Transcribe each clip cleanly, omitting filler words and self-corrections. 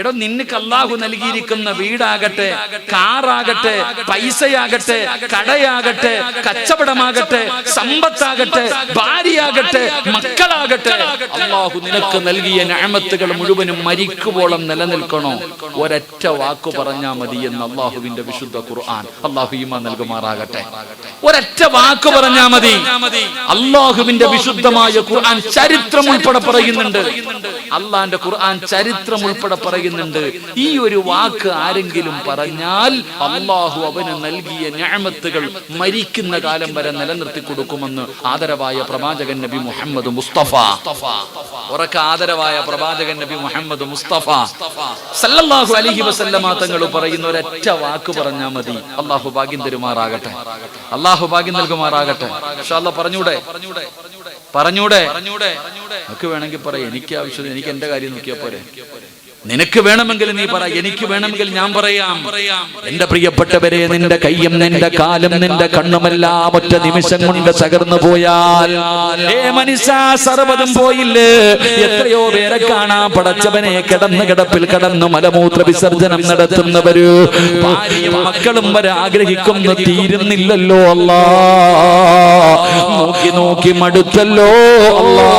എടോ, നിനക്ക് അല്ലാഹു നൽകിയിരിക്കുന്ന വീടാകട്ടെ, കാറാകട്ടെ, പൈസയാകട്ടെ, കടയാകട്ടെ, കച്ചവടമാകട്ടെ, സമ്പത്താകട്ടെ, ഭാര്യയാകട്ടെ, മക്കളാകട്ടെ, അല്ലാഹു നിനക്ക് നൽകിയ നിഅമത്തുകൾ മുഴുവനും മരിക്കുവോളം നിലനിൽക്കണോ? ഒരൊറ്റ വാക്ക് പറഞ്ഞാൽ മതി എന്ന് അല്ലാഹുവിന്റെ വിശുദ്ധ ഖുർആൻ. അല്ലാഹു ഈമാൻ നൽകുമാറാകട്ടെ. ഒരൊറ്റ വാക്ക് പറഞ്ഞാൽ മതി. അല്ലാഹുവിന്റെ വിശുദ്ധമായ ഖുർആൻ ചരിത്രം ഉൾപ്പെടെ പറയുന്നുണ്ട്. അള്ളാന്റെ ഖുർആൻ ചരിത്രം ഉൾപ്പെടെ പറയുന്നുണ്ട്. ഈ ഒരു വാക്ക് ആരെങ്കിലും പറഞ്ഞാൽ അല്ലാഹു അവന് നൽകിയ നിഅമത്തുകൾ മരിക്കുന്ന കാലം വരെ നിലനിർത്തി കൊടുക്കുമെന്ന് ആദരവായ പ്രവാചകൻ നബി മുഹമ്മദ് മുസ്തഫ. ഉറക്ക ആദരവായ പ്രവാചകൻ നബി മുഹമ്മദ് മുസ്തഫ സല്ലല്ലാഹു അലൈഹി വസല്ലമ തങ്ങൾ പറയുന്ന ഒരൊറ്റ വാക്ക് പറഞ്ഞാൽ മതി. അല്ലാഹു ഭാഗ്യം തരുമാറാകട്ടെ. അല്ലാഹു ഭാഗ്യം നൽകുമാറാകട്ടെ. ഇൻഷാ അല്ലാഹ് പറഞ്ഞൂടെ? നിനക്ക് വേണമെങ്കിൽ പറയാം, എനിക്ക് ആവശ്യം, എനിക്ക് എന്റെ കാര്യം നോക്കിയാ പോരെ. നിനക്ക് വേണമെങ്കിൽ നീ പറ, എനിക്ക് വേണമെങ്കിൽ ഞാൻ പറയാം. എന്റെ പ്രിയപ്പെട്ടവരെ, നിന്റെ കയ്യും നിന്റെ കാലും നിന്റെ കണ്ണുമെല്ലാം ഒറ്റ നിമിഷം കൊണ്ട് തകർന്നു പോയാൽ മനുഷ്യ സർവ്വതും പോയില്ലേ? എത്രയോ പേരെ കാണാൻ പടച്ചവനെ കിടപ്പിൽ കിടന്നു മലമൂത്ര വിസർജനം നടത്തുന്നവര്, ഭാര്യയും മക്കളും വരെ ആഗ്രഹിക്കുന്നു, തീരുന്നില്ലല്ലോ അല്ലാ, നോക്കി മടുത്തല്ലോ അല്ലാ.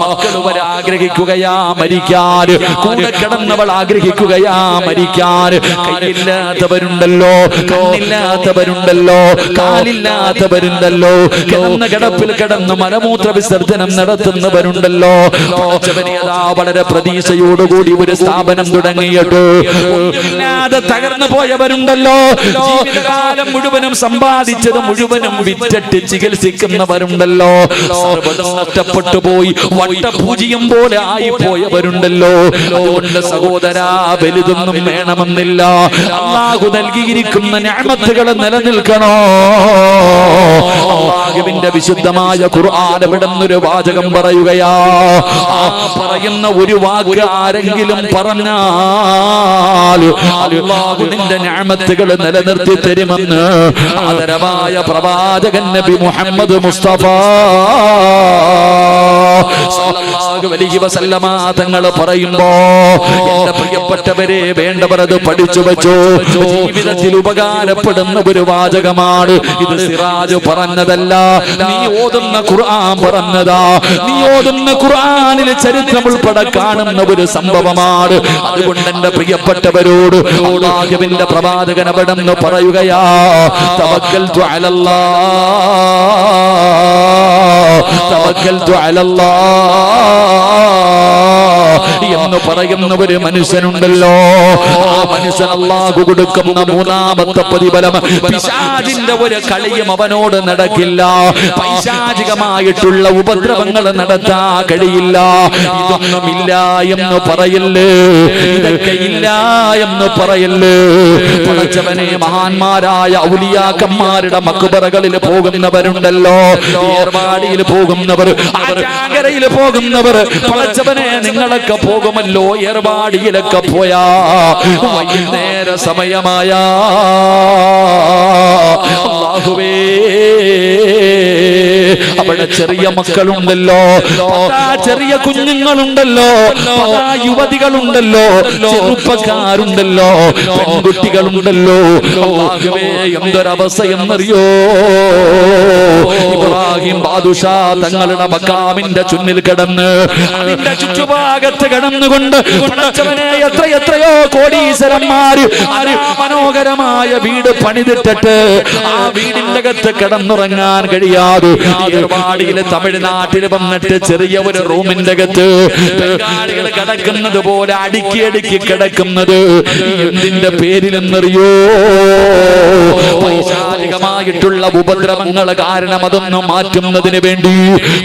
മക്കൾ വരെ ആഗ്രഹിക്കുകയാ മരിക്കാൻ, കൂടെ കിടന്നവൾ ആഗ്രഹിക്കുകയാ മരിക്കാൻ. കൈയില്ലാത്തവരുണ്ടല്ലോ, കണ്ണില്ലാത്തവരുണ്ടല്ലോ, കാലില്ലാത്തവരുണ്ടല്ലോ, കിടപ്പിൽ കിടന്ന് മലമൂത്ര വിസർജനം നടത്തുന്നവരുണ്ടല്ലോ. വളരെ പ്രതീക്ഷയോടുകൂടി ഒരു സ്ഥാപനം തുടങ്ങിയിട്ട് ഒന്നുമില്ലാതെ തകർന്നു പോയവരുണ്ടല്ലോ. ജീവിതകാലം മുഴുവനും സമ്പാദിച്ചത് മുഴുവനും വിറ്റിട്ട് ചികിത്സിക്കുന്നവരുണ്ടല്ലോ. സർവ്വതും നഷ്ടപ്പെട്ടു പോയി വട്ടപൂജ്യം പോലെ ആയി പോയവരുണ്ടല്ലോ. അതുകൊണ്ട് സഹോദരാ, വലുതൊന്നും വേണമെന്നില്ല. അല്ലാഹു നൽകിയിരിക്കുന്ന നിഅമത്തുകൾ നിലനിൽക്കണോ? അല്ലാഹുവിന്റെ വിശുദ്ധമായ ഖുർആൻ ഇവിടുന്നൊരു വാചകം പറയുകയാ. ആ പറയുന്ന ഒരു വാക്ക് ആരെങ്കിലും പറഞ്ഞാൽ അല്ലാഹു നിന്റെ നിഅമത്തുകൾ നിലനിർത്തി തരുമെന്ന് ആദരവായ പ്രവാചകൻ നബി മുഹമ്മദ് മുസ്തഫ സല്ലല്ലാഹു അലൈഹി വസല്ലമ തങ്ങൾ പറയുമ്പോ, എന്റെ പ്രിയപ്പെട്ടവരെ, വേണ്ടവർ അത് പഠിച്ചു വെച്ചു. ജീവിതത്തിൽ ഉപകാരപ്പെടുന്ന ഒരു വാചകമാണ് ഇത്. സിറാജ് പറഞ്ഞതല്ല, നീ ഓതുന്ന ഖുർആൻ പറഞ്ഞതാ. നീ ഓതുന്ന ഖുർആനിൽ ചരിത്രം ഉൾപ്പെടെ കാണുന്ന ഒരു സംഭവമാണ്. അതുകൊണ്ട് എന്റെ പ്രിയപ്പെട്ടവരോട് അല്ലാഹുവിന്റെ പ്രവാചകൻ അവിടെന്ന് പറയുകയാ, തവക്കൽതു അലല്ലാഹ്, തവക്കൽതു അലല്ലാഹ് എന്ന് പറയുന്ന ഒരു മനുഷ്യനുണ്ടല്ലോ. ആ മനുഷ്യൻ അല്ലാഹു കൊടുക്കുന്ന മൂന്നാമത്തെ പ്രതിഫലം, പിശാചിന്റെ ഒരു കളിയും അവനോട് നടക്കില്ല. പൈശാചികമായിട്ടുള്ള ഉപദ്രവങ്ങൾ നടത്താൻ കഴിയില്ല. ഇതൊന്നുമില്ല എന്ന് പറയല്ലേ, ഇതൊക്കെ ഇല്ല എന്ന് പറയല്ലേ. പടച്ചവനെ, മഹാന്മാരായ ഔലിയാക്കന്മാരുടെ മക്ബറകളിൽ പോകുന്നവരുണ്ടല്ലോ, ഏർവാടിയിൽ പോകുന്നവർ, ആറ്റാങ്കരയിൽ പോകുന്നവർ. പടച്ചവനെ, നിങ്ങളൊക്കെ പോകുമല്ലോ ഏർവാടിയിലൊക്കെ പോയാ വൈകുന്നേര സമയമായ അല്ലാഹുവേ, അവിടെ ചെറിയ മക്കളുണ്ടല്ലോ, ചെറിയ കുഞ്ഞുങ്ങളുണ്ടല്ലോ, യുവതികളുണ്ടല്ലോ, ചെറുപ്പക്കാരുണ്ടല്ലോ, പെൺകുട്ടികളുണ്ടല്ലോ. അല്ലാഹുവേ, എന്തൊരവസ്ഥ എന്നറിയോ? ഇബ്രാഹിം ബാദുഷാ തങ്ങളുടെ മഖാമിന്റെ ചുന്നിൽ കിടന്ന് അതിന്റെ ചുറ്റുഭാഗത്ത് കിടന്നുകൊണ്ട് പടച്ചവനെ, എത്രയോ കോടീശ്വരന്മാര് മനോഹരമായ വീട് പണിതിട്ടിട്ട് ആ വീടിന്റെ അകത്ത് കിടന്നുറങ്ങാൻ കഴിയാതെ ഏർവാടിയിലെ തമിഴ്നാട്ടിൽ വന്നിട്ട് ചെറിയ ഒരു റൂമിന്റെ അകത്ത് ബംഗാളികൾ കിടക്കുന്നത് പോലെ അടുക്കി കിടക്കുന്നത് എന്തിന്റെ പേരിലെന്നറിയോ? പൈശാചികമായിട്ടുള്ള ഉപദ്രവങ്ങൾ കാരണം അതൊന്നും മാറ്റുന്നതിന് വേണ്ടി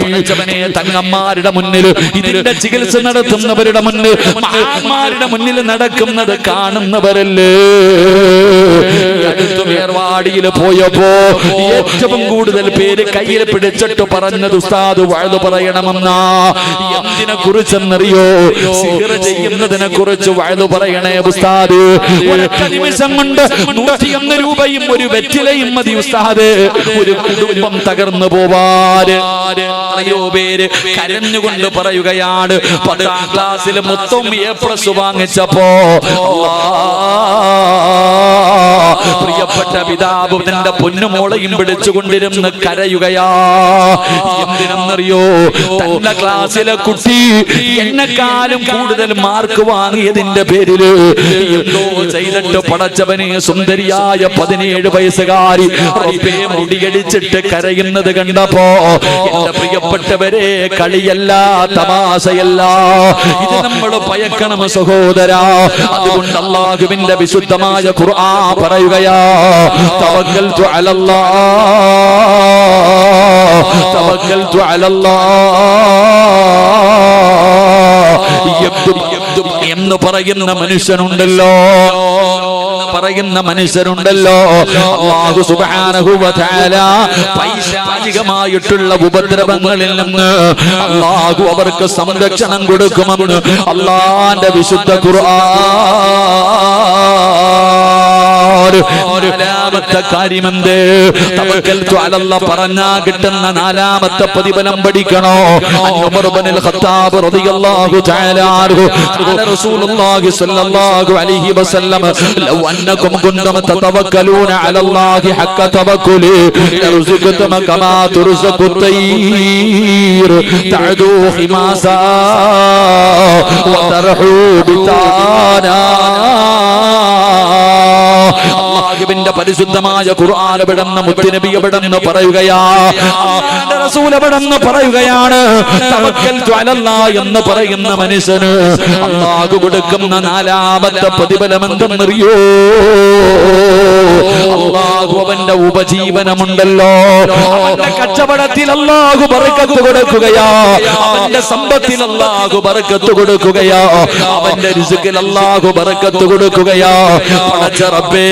പടച്ചവനെ, തങ്ങന്മാരുടെ മുന്നിൽ, ഇതിന്റെ ചികിത്സ നടത്തുന്നവരുടെ മുന്നിൽ, മഹാന്മാരുടെ മുന്നിൽ നടക്കുന്നത് കാണുന്നവരല്ലേ. അടുത്ത മേർവാടിയിൽ പോയപ്പോ ഏറ്റവും കൂടുതൽ പേര് കയ്യിൽ പിടിച്ചിട്ട് പറഞ്ഞത് ഉസ്താദ് വഅദ് പറയണമെന്നാ. എന്തിനെ കുറിച്ചെന്നറിയോ? സിഹർ ചെയ്യുന്നതിനെ കുറിച്ച് വഅദ് പറയണേ ഉസ്താദ്. ഒരൊറ്റ നിമിഷം കൊണ്ട് 101 രൂപയും ഒരു വെറ്റിലയും മതി ഉസ്താദ് ഒരു കുടുംബം തകർന്നു പോവാൻ. എത്രയോ പേര് കരഞ്ഞുകൊണ്ട് പറയുകയാണ്, 10ാം ക്ലാസ്സിൽ മൊത്തം A+ വാങ്ങിച്ചപ്പോ പ്രിയപ്പെട്ട പിതാവ് തന്റെ പൊന്നുമോളെയും പിടിച്ചുകൊണ്ടിരുന്ന് കരയുകയാ. എന്തിനെന്നറിയോ? തന്റെ ക്ലാസ്സിലെ കുട്ടി എന്നെക്കാളും കൂടുതൽ മാർക്ക് വാങ്ങിയതിന്റെ പേരില് എന്തോ ചെയ്തിട്ട് പടച്ചവനെ സുന്ദരിയായ 17 വയസ്സുകാരി മുടിയടിച്ചിട്ട് കരയുന്നത് കണ്ടപ്പോ എന്റെ പ്രിയപ്പെട്ടവരെ, കളിയല്ല, തമാശയല്ല, ഇത് നമ്മൾ ഭയക്കണം സഹോദരാ. അതുകൊണ്ട് അല്ലാഹുവിന്റെ വിശുദ്ധമായ ഖുർആൻ പറയുകയാ, തവക്കൽതു അലല്ലാഹ്, തവക്കൽതു അലല്ലാഹ് എന്ന് പറയുന്ന മനുഷ്യനുണ്ടല്ലോ, അല്ലാഹു സുബ്ഹാനഹു വ തആല പൈശാചികമായിട്ടുള്ള ഉപദ്രവങ്ങളിൽ നിന്ന് അല്ലാഹു അവർക്ക് സംരക്ഷണം കൊടുക്കുമെന്ന് അല്ലാഹുവിന്റെ വിശുദ്ധ ഖുർആൻ. നാലാമത്തെ കാര്യമെന്ത്? തവക്കൽതു അലല്ലാഹ് പറഞ്ഞാ കിട്ടുന്ന നാലാമത്തെ പ്രതിഫലം പഠിക്കണോ? ഉമർ ഇബ്നുൽ ഖത്താബ് റളിയല്ലാഹു തആല അൻഹു ഖാല റസൂലുള്ളാഹി സ്വല്ലല്ലാഹു അലൈഹി വസല്ലം ലൗ അന്നകും കുൻതും തതവക്കലൂന അലല്ലാഹി ഹഖ തവക്കുലി ലർസുഖതും കമാ തുർസഖു തയ്ർ തഅദു ഹിമാസാ വതർഹു ബിതാനാ. അല്ലാഹുവിന്റെ പരിശുദ്ധമായ ഖുർആൻ എവിടെന്ന് മുത്തുനബി എവിടെന്ന് പറയുകയാ, അല്ലാഹുവിന്റെ റസൂൽ എവിടെന്ന് പറയുകയാണ്, തവക്കൽതു അലല്ലാഹ് എന്ന് പറയുന്ന മനുഷ്യന് അല്ലാഹു കൊടുക്കുന്ന നാലാമത്തെ പ്രതിഫലം എന്തെന്നറിയോ? അല്ലാഹു അവന്റെ ഉപജീവനമുണ്ടല്ലോ, അവന്റെ കച്ചവടത്തിൽ അല്ലാഹു ബർക്കത്ത് കൊടുക്കുകയാ, അവന്റെ സമ്പത്തിൽ അല്ലാഹു ബർക്കത്ത് കൊടുക്കുകയാ, അവന്റെ റിസ്കിൽ അല്ലാഹു ബർക്കത്ത് കൊടുക്കുകയാ. പടച്ച റബ്ബേ,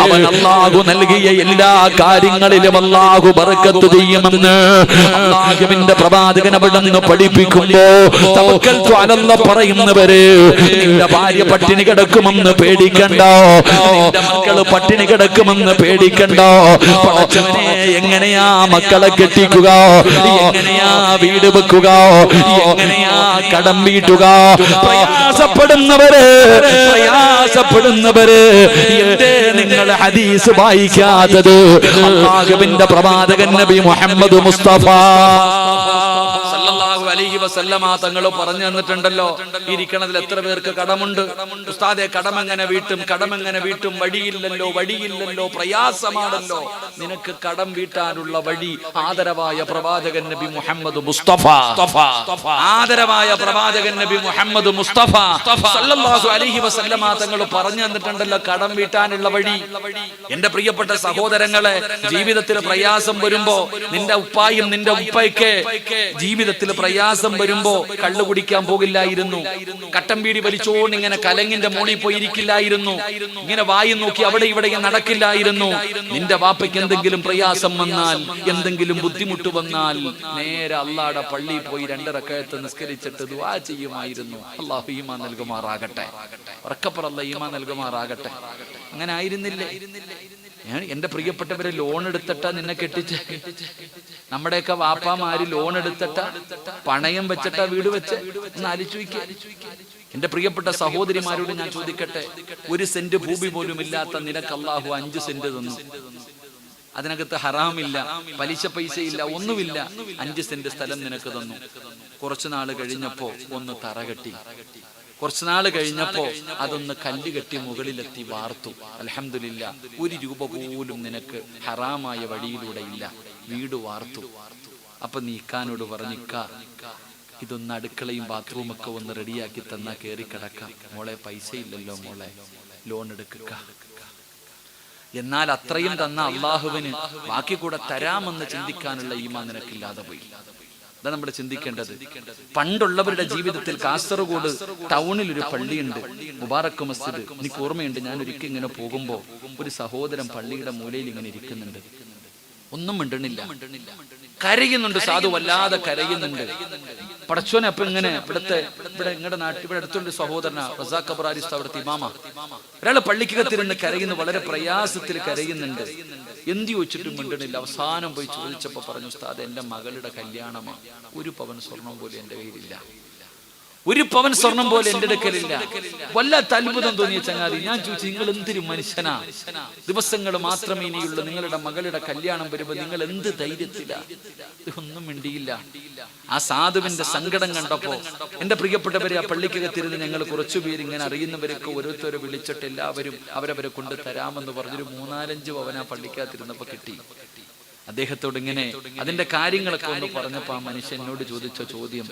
അവൻ അല്ലാഹു നൽകിയ എല്ലാ കാര്യങ്ങളിലും അല്ലാഹു ബർക്കത്ത് ചെയ്യുമെന്ന് അല്ലാഹുവിന്റെ പ്രവാചകൻ അവിടുന്ന് പഠിപ്പിക്കുമ്പോ തവക്കൽതു അലല്ലാഹ് പറയുന്നവര്, നിന്റെ ഭാര്യ പട്ടിണി കിടക്കുമെന്ന് പേടിക്കണ്ട, നിന്റെ മക്കള് പട്ടിണി കിടക്കുമെന്ന് പേടിക്കണ്ട. പടച്ചവനെ, എങ്ങനെയാ മക്കളെ കെട്ടിക്കുക, എങ്ങനെയാ വീട് വെക്കുക, എങ്ങനെയാ കടം വീട്ടുക? പ്രയാസപ്പെടുന്നവര് എന്തേ നിങ്ങൾ ഹദീസ് വായിക്കാത്തത്? അല്ലാഹുവിന്റെ പ്രവാചകൻ നബി മുഹമ്മദ് മുസ്തഫ സല്ലല്ലാഹു അലൈഹി വസല്ലമ തങ്ങൾ പറഞ്ഞു തന്നിട്ടുണ്ടല്ലോ, ഇരിക്കണതിൽ എത്ര പേർക്ക് കടമുണ്ട്? ഉസ്താദെ, കടമെങ്ങനെ വീട്ടും? വഴിയില്ലല്ലോ, പ്രയാസമാണല്ലോ. നിനക്ക് കടം വീട്ടാനുള്ള വഴി ആദരവായ പ്രവാചകൻ നബി മുഹമ്മദ് മുസ്തഫ, ആദരവായ പ്രവാചകൻ നബി മുഹമ്മദ് മുസ്തഫ സല്ലല്ലാഹു അലൈഹി വസല്ലമ തങ്ങൾ പറഞ്ഞു തന്നിട്ടുണ്ടല്ലോ കടം വീട്ടാനുള്ള വഴി. എന്റെ പ്രിയപ്പെട്ട സഹോദരങ്ങളെ, ജീവിതത്തിൽ പ്രയാസം വരുമ്പോ നിന്റെ ഉപ്പായും നിന്റെ ഉപ്പയ്ക്ക് ജീവിതത്തിൽ പ്രയാസം വരുമ്പോ കള്ളു കുടിക്കാൻ പോകില്ലായിരുന്നു, കട്ടൻ ബീഡി വലിച്ചോണ്ട് ഇങ്ങനെ കലങ്ങിന്റെ മോളിൽ പോയി ഇരിക്കില്ലായിരുന്നു, ഇങ്ങനെ വായി നോക്കി അവിടെ ഇവിടെ നടക്കില്ലായിരുന്നു. നിന്റെ വാപ്പയ്ക്ക് എന്തെങ്കിലും പ്രയാസം വന്നാൽ, എന്തെങ്കിലും ബുദ്ധിമുട്ട് വന്നാൽ നേരെ അള്ളാഹുടെ പള്ളിയിൽ പോയി 2 റക്അത്ത് നിസ്കരിച്ചിട്ട് ദുആ ചെയ്യുമായിരുന്നു. അല്ലാഹു ഈമാൻ നൽകുമാറാകട്ടെ, ഉറക്കപ്പുറല്ല ഈമാൻ നൽകുമാറാകട്ടെ. അങ്ങനെ ആയിരുന്നില്ലേ? എന്റെ പ്രിയപ്പെട്ടവരെ, ലോൺ എടുത്തിട്ടാ നിന്നെ കെട്ടിച്ച്, നമ്മുടെയൊക്കെ വാപ്പാമാര് ലോൺ എടുത്തിട്ടാ പണയം വെച്ചിട്ടാ വീട് വെച്ച് എന്ന് ആലോചിക്കുക. എന്റെ പ്രിയപ്പെട്ട സഹോദരിമാരോട് ഞാൻ ചോദിക്കട്ടെ, 1 സെന്റ് ഭൂമി പോലും ഇല്ലാത്ത നിനക്ക് അല്ലാഹു 5 സെന്റ് തന്നു. അതിനകത്ത് ഹറാമില്ല, പലിശ പൈസയില്ല, ഒന്നുമില്ല. 5 സെന്റ് സ്ഥലം നിനക്ക് തന്നു. കുറച്ചുനാൾ കഴിഞ്ഞപ്പോ ഒന്ന് തറകെട്ടി, കുറച്ചുനാള് കഴിഞ്ഞപ്പോ അതൊന്ന് കല്ല് കെട്ടി മുകളിലെത്തി വാർത്തു. അൽഹംദുലില്ലാ, 1 രൂപ പോലും നിനക്ക് ഹറാമായ വഴിയിലൂടെ ഇല്ല, വീട് വാർത്തു. അപ്പൊ നീക്കാനോട് പറഞ്ഞിക്ക, ഇതൊന്ന് അടുക്കളയും ബാത്റൂമൊക്കെ ഒന്ന് റെഡിയാക്കി തന്നാ കയറി കിടക്കാം. മോളെ, പൈസ ഇല്ലല്ലോ മോളെ, ലോൺ എടുക്കുക. എന്നാൽ അത്രയും തന്ന അള്ളാഹുവിന് ബാക്കി കൂടെ തരാമെന്ന് ചിന്തിക്കാനുള്ള ഈമാൻ നിനക്കില്ലാതെ പോയി. അതാണ് നമ്മൾ ചിന്തിക്കേണ്ടത്. പണ്ടുള്ളവരുടെ ജീവിതത്തിൽ കാസർഗോഡ് ടൗണിൽ ഒരു പള്ളിയുണ്ട്, മുബാറക്ക് മസ്ജിദ്. എനിക്ക് ഓർമ്മയുണ്ട്, ഞാൻ ഒരിക്കൽ ഇങ്ങനെ പോകുമ്പോൾ ഒരു സഹോദരൻ പള്ളിയുടെ മൂലയിൽ ഇങ്ങനെ ഇരിക്കുന്നുണ്ട്, ഒന്നും മിണ്ടണില്ല, കരയുന്നുണ്ട്. സാധു വല്ലാതെ കരയുന്നുണ്ട്. പടച്ചോനെ അപ്പൊ ഇങ്ങനെ ഇവിടെ നിങ്ങളുടെ നാട്ടിൽ ഇവിടെ അടുത്തുള്ള സഹോദരനാ റസാഖ് അബ്രാരിസ്ത, അവിടുത്തെ ഇമാമ. ഒരാള് പള്ളിക്കകത്തിരുന്ന് കരയുന്നു, വളരെ പ്രയാസത്തിൽ കരയുന്നുണ്ട്. എന്ത് ചോദിച്ചിട്ടും മിണ്ടണില്ല. അവസാനം പോയി ചോദിച്ചപ്പോ പറഞ്ഞു, ഉസ്താദ് എന്റെ മകളുടെ കല്യാണമാണ്, 1 പവൻ സ്വർണം പോലും എന്റെ കയ്യിലില്ല, 1 പവൻ സ്വർണം പോലെ എന്റെ അടുക്കലില്ല. വല്ലാത്ത അത്ഭുതം തോന്നിയ ചങ്ങാതി. ഞാൻ ചോദിച്ചു, നിങ്ങൾ എന്തൊരു മനുഷ്യനാ, ദിവസങ്ങൾ മാത്രമേ ഇനിയുള്ളൂ, നിങ്ങളുടെ മകളുടെ കല്യാണം വരുമ്പോ നിങ്ങൾ എന്ത് ധൈര്യത്തിലാ? ഒന്നും മിണ്ടിയില്ല. ആ സാധുവിന്റെ സങ്കടം കണ്ടപ്പോ എന്റെ പ്രിയപ്പെട്ടവരെ, ആ പള്ളിക്കകത്തിരുന്ന് ഞങ്ങൾ കുറച്ചുപേര് ഇങ്ങനെ അറിയുന്നവരൊക്കെ ഓരോരുത്തരെ വിളിച്ചിട്ട് എല്ലാവരും അവരവരെ കൊണ്ട് തരാമെന്ന് പറഞ്ഞൊരു 3-4 പവൻ ആ പള്ളിക്കകത്തിരുന്നപ്പോ കിട്ടി. അദ്ദേഹത്തോട് ഇങ്ങനെ അതിന്റെ കാര്യങ്ങളൊക്കെ ഒന്ന് പറഞ്ഞപ്പോ ആ മനുഷ്യൻ എന്നോട് ചോദിച്ച ചോദ്യം,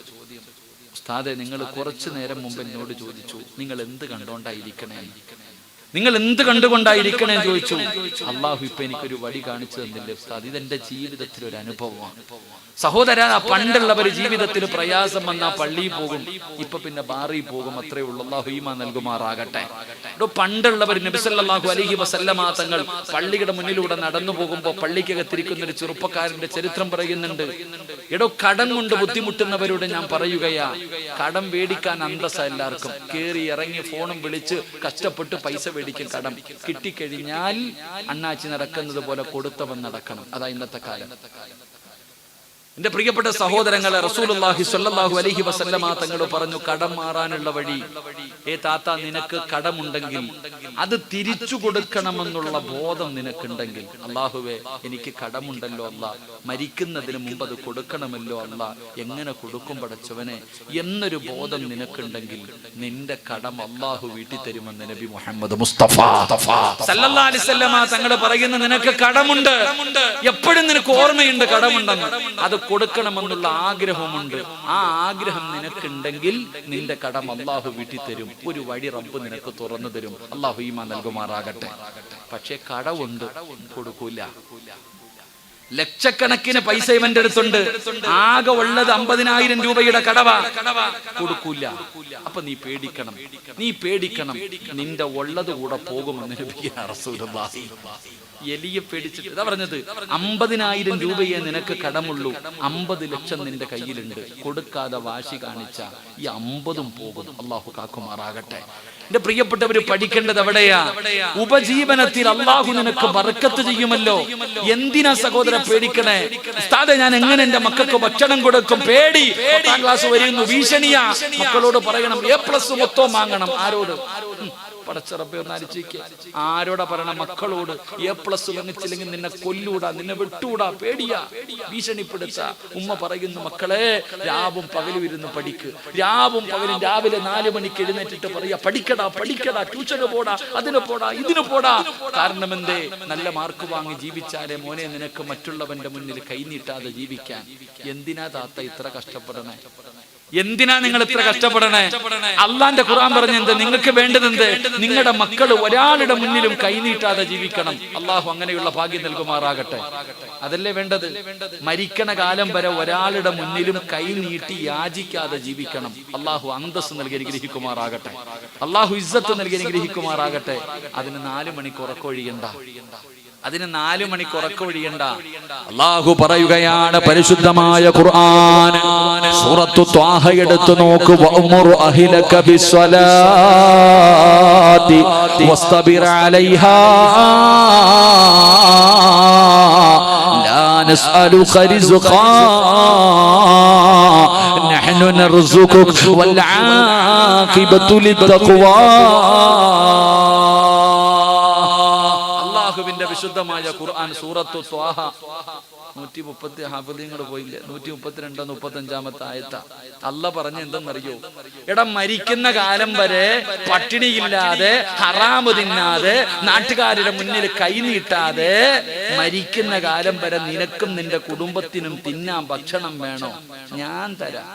ഉസ്താദെ നിങ്ങൾ കുറച്ചു നേരം മുമ്പ് എന്നോട് ചോദിച്ചു, നിങ്ങൾ എന്ത് കണ്ടോണ്ടായിരിക്കണേ, നിങ്ങൾ എന്ത് കണ്ടുകൊണ്ടായിരിക്കണേ ചോദിച്ചു. അള്ളാഹു ഇപ്പൊ എനിക്കൊരു വഴി കാണിച്ചു തന്നില്ലേ ഉസ്താദ്, ഇതെന്റെ ജീവിതത്തിൽ ഒരു അനുഭവമാണ്. സഹോദര, പണ്ടുള്ളവർ ജീവിതത്തിൽ പ്രയാസം വന്നാൽ പള്ളിയിൽ പോകും, ഇപ്പൊ പിന്നെ ബാറിൽ പോകും, അത്രേ ഉള്ളൂ. അല്ലാഹു ഈമാൻ നൽകുമാറാകട്ടെ. പണ്ടുള്ളവർ നബി സല്ലല്ലാഹു അലൈഹി വസല്ലമ തങ്ങൾ പള്ളിയുടെ മുന്നിലൂടെ നടന്നു പോകുമ്പോ പള്ളിക്കകത്തിരിക്കുന്ന ഒരു ചെറുപ്പക്കാരന്റെ ചരിത്രം പറയുന്നുണ്ട്. കടം കൊണ്ട് ബുദ്ധിമുട്ടുന്നവരോട് ഞാൻ പറയുകയാ, കടം മേടിക്കാൻ അന്തസ്സ എല്ലാവർക്കും. കേറി ഇറങ്ങി ഫോണും വിളിച്ച് കഷ്ടപ്പെട്ട് പൈസ മേടിക്കും. കടം കിട്ടിക്കഴിഞ്ഞാൽ അണ്ണാച്ചി നടക്കുന്നത് പോലെ കൊടുത്തവൻ നടക്കണം. അതാ ഇന്നത്തെ കാലം. എന്റെ പ്രിയപ്പെട്ട സഹോദരങ്ങളെ, റസൂലുള്ളാഹി സ്വല്ലല്ലാഹു അലൈഹി വസല്ലമ തങ്ങൾ പറഞ്ഞു, കടം മാറാനുള്ള വഴി, താത്ത നിനക്ക് കടമുണ്ടെങ്കിൽ അത് തിരിച്ചു കൊടുക്കണമെന്നുള്ള ബോധം നിനക്കുണ്ടെങ്കിൽ, അല്ലാഹുവേ എനിക്ക് കടമുണ്ടല്ലോ അല്ലാ, മരിക്കുന്നതിന് മുമ്പ് അത് കൊടുക്കണമല്ലോ അല്ലാ, എങ്ങനെ കൊടുക്കും പടച്ചവനെ എന്നൊരു ബോധം നിനക്കുണ്ടെങ്കിൽ നിന്റെ കടം അല്ലാഹു വീട്ടി തരുമെന്ന് നബി മുഹമ്മദ് മുസ്തഫ സല്ലല്ലാഹു അലൈഹി വസല്ലമ തങ്ങൾ പറയുന്നു, നിനക്ക് കടമുണ്ട്, എപ്പോഴും നിനക്ക് ഓർമ്മയുണ്ട് കടമുണ്ടെന്ന്, അത് കൊടുക്കണമെന്നുള്ള ആഗ്രഹമുണ്ട്. ആ ആഗ്രഹം നിനക്കുണ്ടെങ്കിൽ നിന്റെ കടം അല്ലാഹു വീട്ടി തരും. ഒരു വഴി റബ്ബ് നിനക്ക് തുറന്നു തരും. അല്ലാഹു ഈമാൻ നൽകുമാറാകട്ടെ. പക്ഷെ കടമുണ്ട്, കൊടുക്കൂല. ലക്ഷക്കണക്കിന് പൈസ ഇവന്റെ അടുത്തുണ്ട്, ആകെ ഉള്ളത് 50,000 രൂപയുടെ കടവാ, കൊടുക്കൂല. അപ്പൊ നീ പേടിക്കണം, നിന്റെ ഉള്ളത് കൂടെ പോകുമെന്ന് നബി റസൂലുള്ളാഹി. എലിയെ പേടിച്ചിട്ട് ഇതാ പറഞ്ഞത്, 50,000 രൂപയെ നിനക്ക് കടമുള്ളൂ, 50 ലക്ഷം നിന്റെ കയ്യിലുണ്ട്, കൊടുക്കാതെ വാശി കാണിച്ച ഈ 50ഉം പോകും. അല്ലാഹു കാക്കുമാറാകട്ടെ. എന്റെ പ്രിയപ്പെട്ടവര്, പഠിക്കേണ്ടത് എവിടെയാ? ഉപജീവനത്തിൽ അല്ലാഹു നിനക്ക് ബർക്കത്ത് ചെയ്യുമല്ലോ. എന്തിനാ സഹോദരൻ പേടിക്കണേ? ഉസ്താദേ, ഞാൻ എങ്ങനെ എന്റെ മക്കൾക്ക് ഭക്ഷണം കൊടുക്കും? പേടി. 10ാം ക്ലാസ് വരുന്നു, ഭീഷണിയാ. മക്കളോട് പറയണം A+ മൊത്തം വാങ്ങണം. ആരോട്? പടച്ചറബേ ഒന്ന് അരിച്ചിരിക്കുക. ആരോടാ പറയണം? മക്കളോട്. A+ വാങ്ങിച്ചില്ലെങ്കിൽ നിന്നെ കൊല്ലൂടാ, നിന്നെ വിട്ടൂടാ, പേടിയാ, ഭീഷണിപ്പെടുത്ത. ഉമ്മ പറയുന്നു, മക്കളെ രാവും പകലും ഇരുന്ന് പഠിക്ക്, രാവും പകലും. രാവിലെ 4 മണിക്ക് എഴുന്നേറ്റിട്ട് പറയാ, പഠിക്കടാ, ട്യൂഷന് പോടാ, അതിന് പോടാ, ഇതിന് പോടാ. കാരണം എന്തേ? നല്ല മാർക്ക് വാങ്ങി ജീവിച്ചാലേ മോനെ നിനക്ക് മറ്റുള്ളവന്റെ മുന്നിൽ കൈനീട്ടാതെ ജീവിക്കാൻ. എന്തിനാ താത്ത ഇത്ര കഷ്ടപ്പെടണേ? എന്തിനാ നിങ്ങൾ ഇത്ര കഷ്ടപ്പെടണേ? അള്ളാന്റെ ഖുർആൻ പറഞ്ഞെന്ത്? നിങ്ങൾക്ക് വേണ്ടതെന്ത്? നിങ്ങളുടെ മക്കൾ ഒരാളുടെ മുന്നിലും കൈനീട്ടാതെ ജീവിക്കണം. അള്ളാഹു അങ്ങനെയുള്ള ഭാഗ്യം നൽകുമാറാകട്ടെ. അതല്ലേ വേണ്ടത്? മരിക്കണ കാലം വരെ ഒരാളുടെ മുന്നിലും കൈനീട്ടി യാചിക്കാതെ ജീവിക്കണം. അള്ളാഹു അന്തസ് നൽകി അനുഗ്രഹിക്കുമാറാകട്ടെ. അള്ളാഹു ഇസ്സത്ത് നൽകി അനുഗ്രഹിക്കുമാറാകട്ടെ. അതിന് 4 മണിക്ക് ഉറക്കമൊഴിയണ്ട. അല്ലാഹു പറയുകയാണ് പരിശുദ്ധമായ ഖുർആൻ സൂറത്തു ത്വാഹ എടുത്തു നോക്കൂ. വഅ്മുർ അഹ്ലക ബിസ്സലാത്തി വസ്തബിർ അലൈഹാ ലാ നസ്അലുക റിസ്ഖാ നഹ്നു നർസുകുക വൽ ആഖിബതു ലിത്തഖ്വാ. വിശുദ്ധമായ ഖുർആൻ സൂറത്തു ത്വാഹ 130 ഹാഫിളീങ്ങൾ പോയില്ലേ? 132-135 ആയത്താ. അല്ലാഹ് പറഞ്ഞ എന്തെന്നറിയോ? എടാ, മരിക്കുന്ന കാലം വരെ പട്ടിണിയില്ലാതെ, ഹറാമ് തിന്നാതെ, നാട്ടുകാരുടെ മുന്നിൽ കൈനീട്ടാതെ മരിക്കുന്ന കാലം വരെ നിനക്കും നിന്റെ കുടുംബത്തിനും തിന്നാൻ ഭക്ഷണം വേണോ? ഞാൻ തരാം.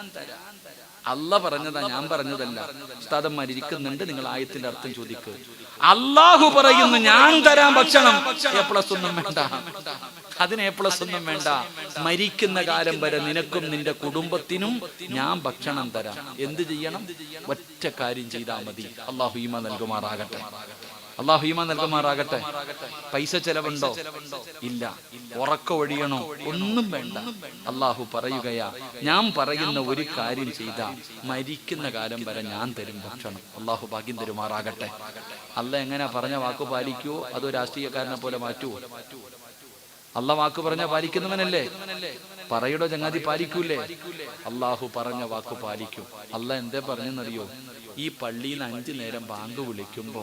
അല്ലാഹ് പറഞ്ഞതാ, ഞാൻ പറഞ്ഞതല്ല. ഉസ്താദ് മരിക്കുന്നുണ്ട്, നിങ്ങൾ ആയത്തിന്റെ അർത്ഥം ചോദിക്കുക. അല്ലാഹു പറയുന്നു, ഞാൻ തരാം ഭക്ഷണം. A+ ഒന്നും വേണ്ട. അതിന് A+ ഒന്നും വേണ്ട. മരിക്കുന്ന കാലം വരെ നിനക്കും നിന്റെ കുടുംബത്തിനും ഞാൻ ഭക്ഷണം തരാം. എന്ത് ചെയ്യണം? ഒറ്റ കാര്യം ചെയ്താൽ മതി. അള്ളാഹു ഈമാൻ നൽകുമാറാകട്ടെ. അള്ളാഹു ഈമാൻ നൽകുമാറാകട്ടെ. പൈസ ചെലവുണ്ടോ? ഇല്ല. ഉറക്കം ഒഴിയണോ? ഒന്നും വേണ്ട. അള്ളാഹു പറയുകയാ, ഞാൻ പറയുന്ന ഒരു കാര്യം ചെയ്താൽ മരിക്കുന്ന കാലം വരെ ഞാൻ തരും ഭക്ഷണം. അള്ളാഹു ഭാഗ്യം തരുമാറാകട്ടെ. അല്ല എങ്ങനെ പറഞ്ഞ വാക്ക് പാലിക്കുവോ അതോ രാഷ്ട്രീയക്കാരനെ പോലെ മാറ്റുവോ? അല്ല വാക്ക് പറഞ്ഞ പാലിക്കുന്നവനല്ലേ? പറയുടെ ചങ്ങാതി പാലിക്കൂലേ? അള്ളാഹു പറഞ്ഞ വാക്ക് പാലിക്കും. അല്ല എന്തേ പറഞ്ഞെന്നറിയോ? ഈ പള്ളിയിൽ 5 നേരം ബാങ്ക് വിളിക്കുമ്പോ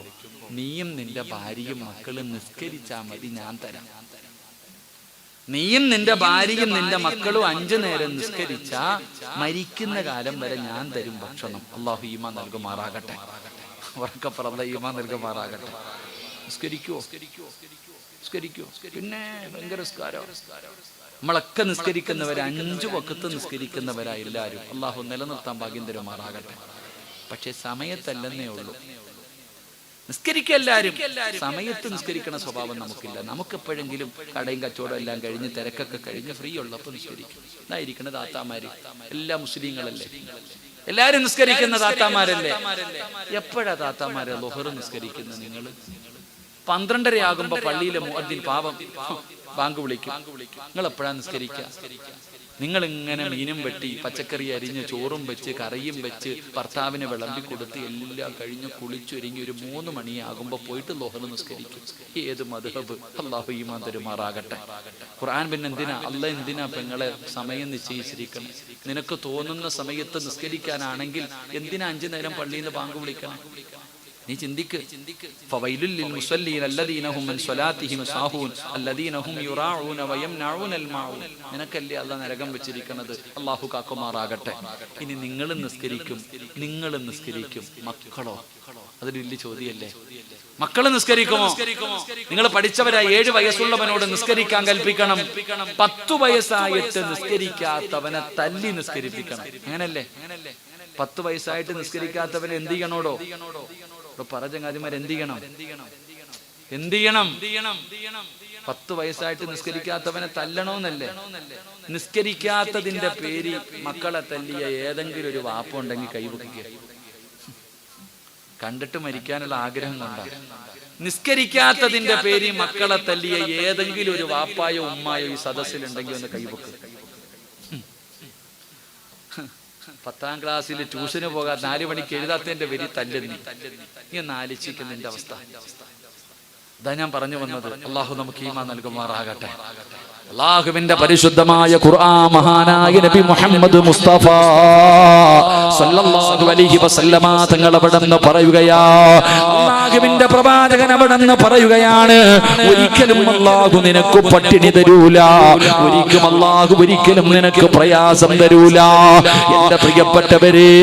നീയും നിന്റെ ഭാര്യയും മക്കളും നിസ്കരിച്ചാ മതി, ഞാൻ തരാം. നീയും നിന്റെ ഭാര്യയും നിന്റെ മക്കളും 5 നേരം നിസ്കരിച്ചാ മരിക്കുന്ന കാലം വരെ ഞാൻ തരും ഭക്ഷണം. അള്ളാഹു ഈമാൻ നൽകുമാറാകട്ടെ. ഉറക്കപ്പറല്ല ഈമാൻ നൽകുമാറാകട്ടെ. നിസ്കരിക്കുവോ? പിന്നെ ഭയങ്കര നിസ്കാരം. നമ്മളൊക്കെ നിസ്കരിക്കുന്നവര് 5 വഖത്ത് നിസ്കരിക്കുന്നവരാ എല്ലാവരും. അള്ളാഹു നിലനിർത്താൻ ഭാഗ്യം തരുമാറാകട്ടെ. പക്ഷെ സമയത്തല്ലെന്നേ ഉള്ളൂ. നിസ്കരിക്കുക എല്ലാവരും, സമയത്ത് നിസ്കരിക്കണ സ്വഭാവം നമുക്കില്ല. നമുക്കെപ്പോഴെങ്കിലും കടയും കച്ചവടം എല്ലാം കഴിഞ്ഞ് തിരക്കൊക്കെ കഴിഞ്ഞ് ഫ്രീ ഉള്ളപ്പോൾ നിസ്കരിക്കും. ഇതായിരിക്കണ താത്താമാര് എല്ലാ മുസ്ലിങ്ങളല്ലേ? എല്ലാരും നിസ്കരിക്കുന്ന താത്താമാരല്ലേ? എപ്പോഴാ താത്താമാരെ ളുഹർ നിസ്കരിക്കുന്നത്? നിങ്ങൾ 12:30 ആകുമ്പോ പള്ളിയിലെ മുഅദ്ദിൻ പാവം ബാങ്ക് വിളിക്കും. നിങ്ങൾ എപ്പോഴാ നിസ്കരിക്കുക? നിങ്ങൾ ഇങ്ങനെ മീനും വെട്ടി പച്ചക്കറി അരിഞ്ഞ് ചോറും വെച്ച് കറിയും വെച്ച് ഭർത്താവിനെ വിളമ്പി കൊടുത്ത് എല്ലാം കഴിഞ്ഞ് കുളിച്ചൊരുങ്ങി ഒരു 3 മണിയാകുമ്പോൾ പോയിട്ട് ളുഹർ നിസ്കരിക്കും. ഏത് മദ്ഹബ്? അല്ലാഹു ഈമാൻ തരുമാറാകട്ടെ. ഖുർആൻ പിന്നെ എന്തിനാ? അല്ലാഹ് എന്തിനാ പെങ്ങളെ സമയം നിശ്ചയിച്ചിരിക്കണം? നിനക്ക് തോന്നുന്ന സമയത്ത് നിസ്കരിക്കാനാണെങ്കിൽ എന്തിനാ 5 നേരം പള്ളിയിൽ നിന്ന് ബാങ്ക് വിളിക്കണം? നീ ചിന്തിക്ക്. ഫവൈലുൽ ലിൽ മുസല്ലീന അല്ലദീന ഹും മിൻ സ്വലാത്തിഹിം സാഹൂൻ അല്ലദീന ഹും യുറാഊന വയംനഊനൽ മാഊൻ. നിനക്കല്ലേ അല്ലാഹ് നരകം വെച്ചിരിക്കുന്നത്. അല്ലാഹു കാക്കുമാറാകട്ടെ. ഇനി നിങ്ങൾ നിസ്കരിക്കും, മക്കളോ? അതൊരു വലിയ ചോദ്യമല്ലേ. മക്കള് നിസ്കരിക്കുമോ? നിങ്ങൾ പഠിച്ചവരാ. 7 വയസ്സുള്ളവനോട് നിസ്കരിക്കാൻ കൽപ്പിക്കണം. 10 വയസ്സായിട്ട് നിസ്കരിക്കാത്തവനെ തല്ലി നിസ്കരിപ്പിക്കണം. അങ്ങനല്ലേ? 10 വയസ്സായിട്ട് നിസ്കരിക്കാത്തവനെ എന്ത് ചെയ്യണോടോ? പറചങ്ങാതിമാർ എന്ത് ചെയ്യണം? 10 വയസ്സായിട്ട് നിസ്കരിക്കാത്തവനെ തല്ലണോന്നല്ലേ? നിസ്കരിക്കാത്തതിന്റെ പേര് മക്കളെ തല്ലിയ ഏതെങ്കിലും ഒരു വാപ്പ ഉണ്ടെങ്കിൽ കൈവക്കുക. കണ്ടിട്ട് മരിക്കാനുള്ള ആഗ്രഹം കൊണ്ടാണ്. നിസ്കരിക്കാത്തതിന്റെ പേര് മക്കളെ തല്ലിയ ഏതെങ്കിലും ഒരു വാപ്പായോ ഉമ്മായോ ഈ സദസ്സിലുണ്ടെങ്കിൽ ഒന്ന് കൈവക്കുക. 10ാം ക്ലാസ്സിൽ ട്യൂഷന് പോകാൻ 4 മണിക്ക് എഴുതാത്തതിന്റെ പേര് തല്ലുന്നി. നീ ഒന്ന് ആലോചിക്കുന്ന നിന്റെ അവസ്ഥ. ഇതാ ഞാൻ പറഞ്ഞു വന്നത്. അള്ളാഹു നമുക്ക് ഈമാൻ നൽകുമാറാകട്ടെ. അല്ലാഹുവിന്റെ പരിശുദ്ധമായ ഖുർആൻ മഹാനായ നബി മുഹമ്മദ് മുസ്തഫ സല്ലല്ലാഹു അലൈഹി വസല്ലമ തങ്ങൾ അവിടെന്ന് പറയുകയാ, അല്ലാഹുവിന്റെ പ്രവാചകൻ അവിടെന്ന് പറയുകയാണ്, ഒരിക്കലും അല്ലാഹു നിനക്ക് പട്ടിണി തരൂല, ഒരിക്കലും നിനക്ക് പ്രയാസം തരൂല. എന്റെ പ്രിയപ്പെട്ടവരെ,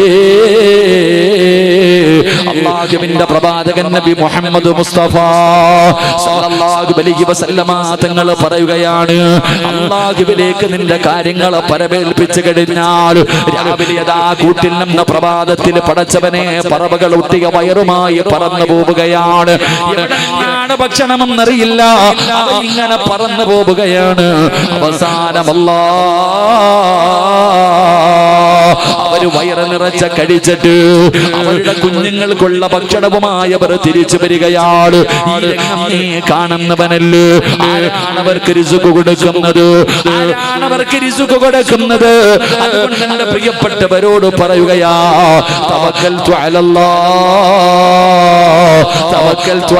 അല്ലാഹുവിന്റെ പ്രവാചകൻ നബി മുഹമ്മദ് മുസ്തഫ സല്ലല്ലാഹു അലൈഹി വസല്ലമ തങ്ങൾ പറയുകയാണ്, അല്ലാഹുവിലേക്ക് നിന്റെ കാര്യങ്ങളെ പരമേൽപ്പിച്ചു കഴിഞ്ഞാൽ രാവിലെ അതാ കൂട്ടിൽ നിന്ന് പ്രഭാതത്തിൽ പടച്ചവനെ പറവകൾ ഒട്ടിയ വയറുമായി പറന്നു പോവുകയാണ്. എവിടെയാണ് ഭക്ഷണമെന്നറിയില്ല, ഇങ്ങനെ പറന്നു പോവുകയാണ്. അവസാനമല്ലാ അവര് വയറ് നിറച്ച കഴിച്ചിട്ട് അവരുടെ കുഞ്ഞുങ്ങൾക്കുള്ള ഭക്ഷണവുമായി അവർ തിരിച്ചു വരികയാണ്. ഈ രംഗം നീ കാണുന്നവനല്ലേ? ആരാണ് അവർക്ക് റിസ്ക് കൊടുക്കുന്നത്? അതുകൊണ്ട് എന്റെ പ്രിയപ്പെട്ടവരോട് പറയുകയാ, തവക്കൽതു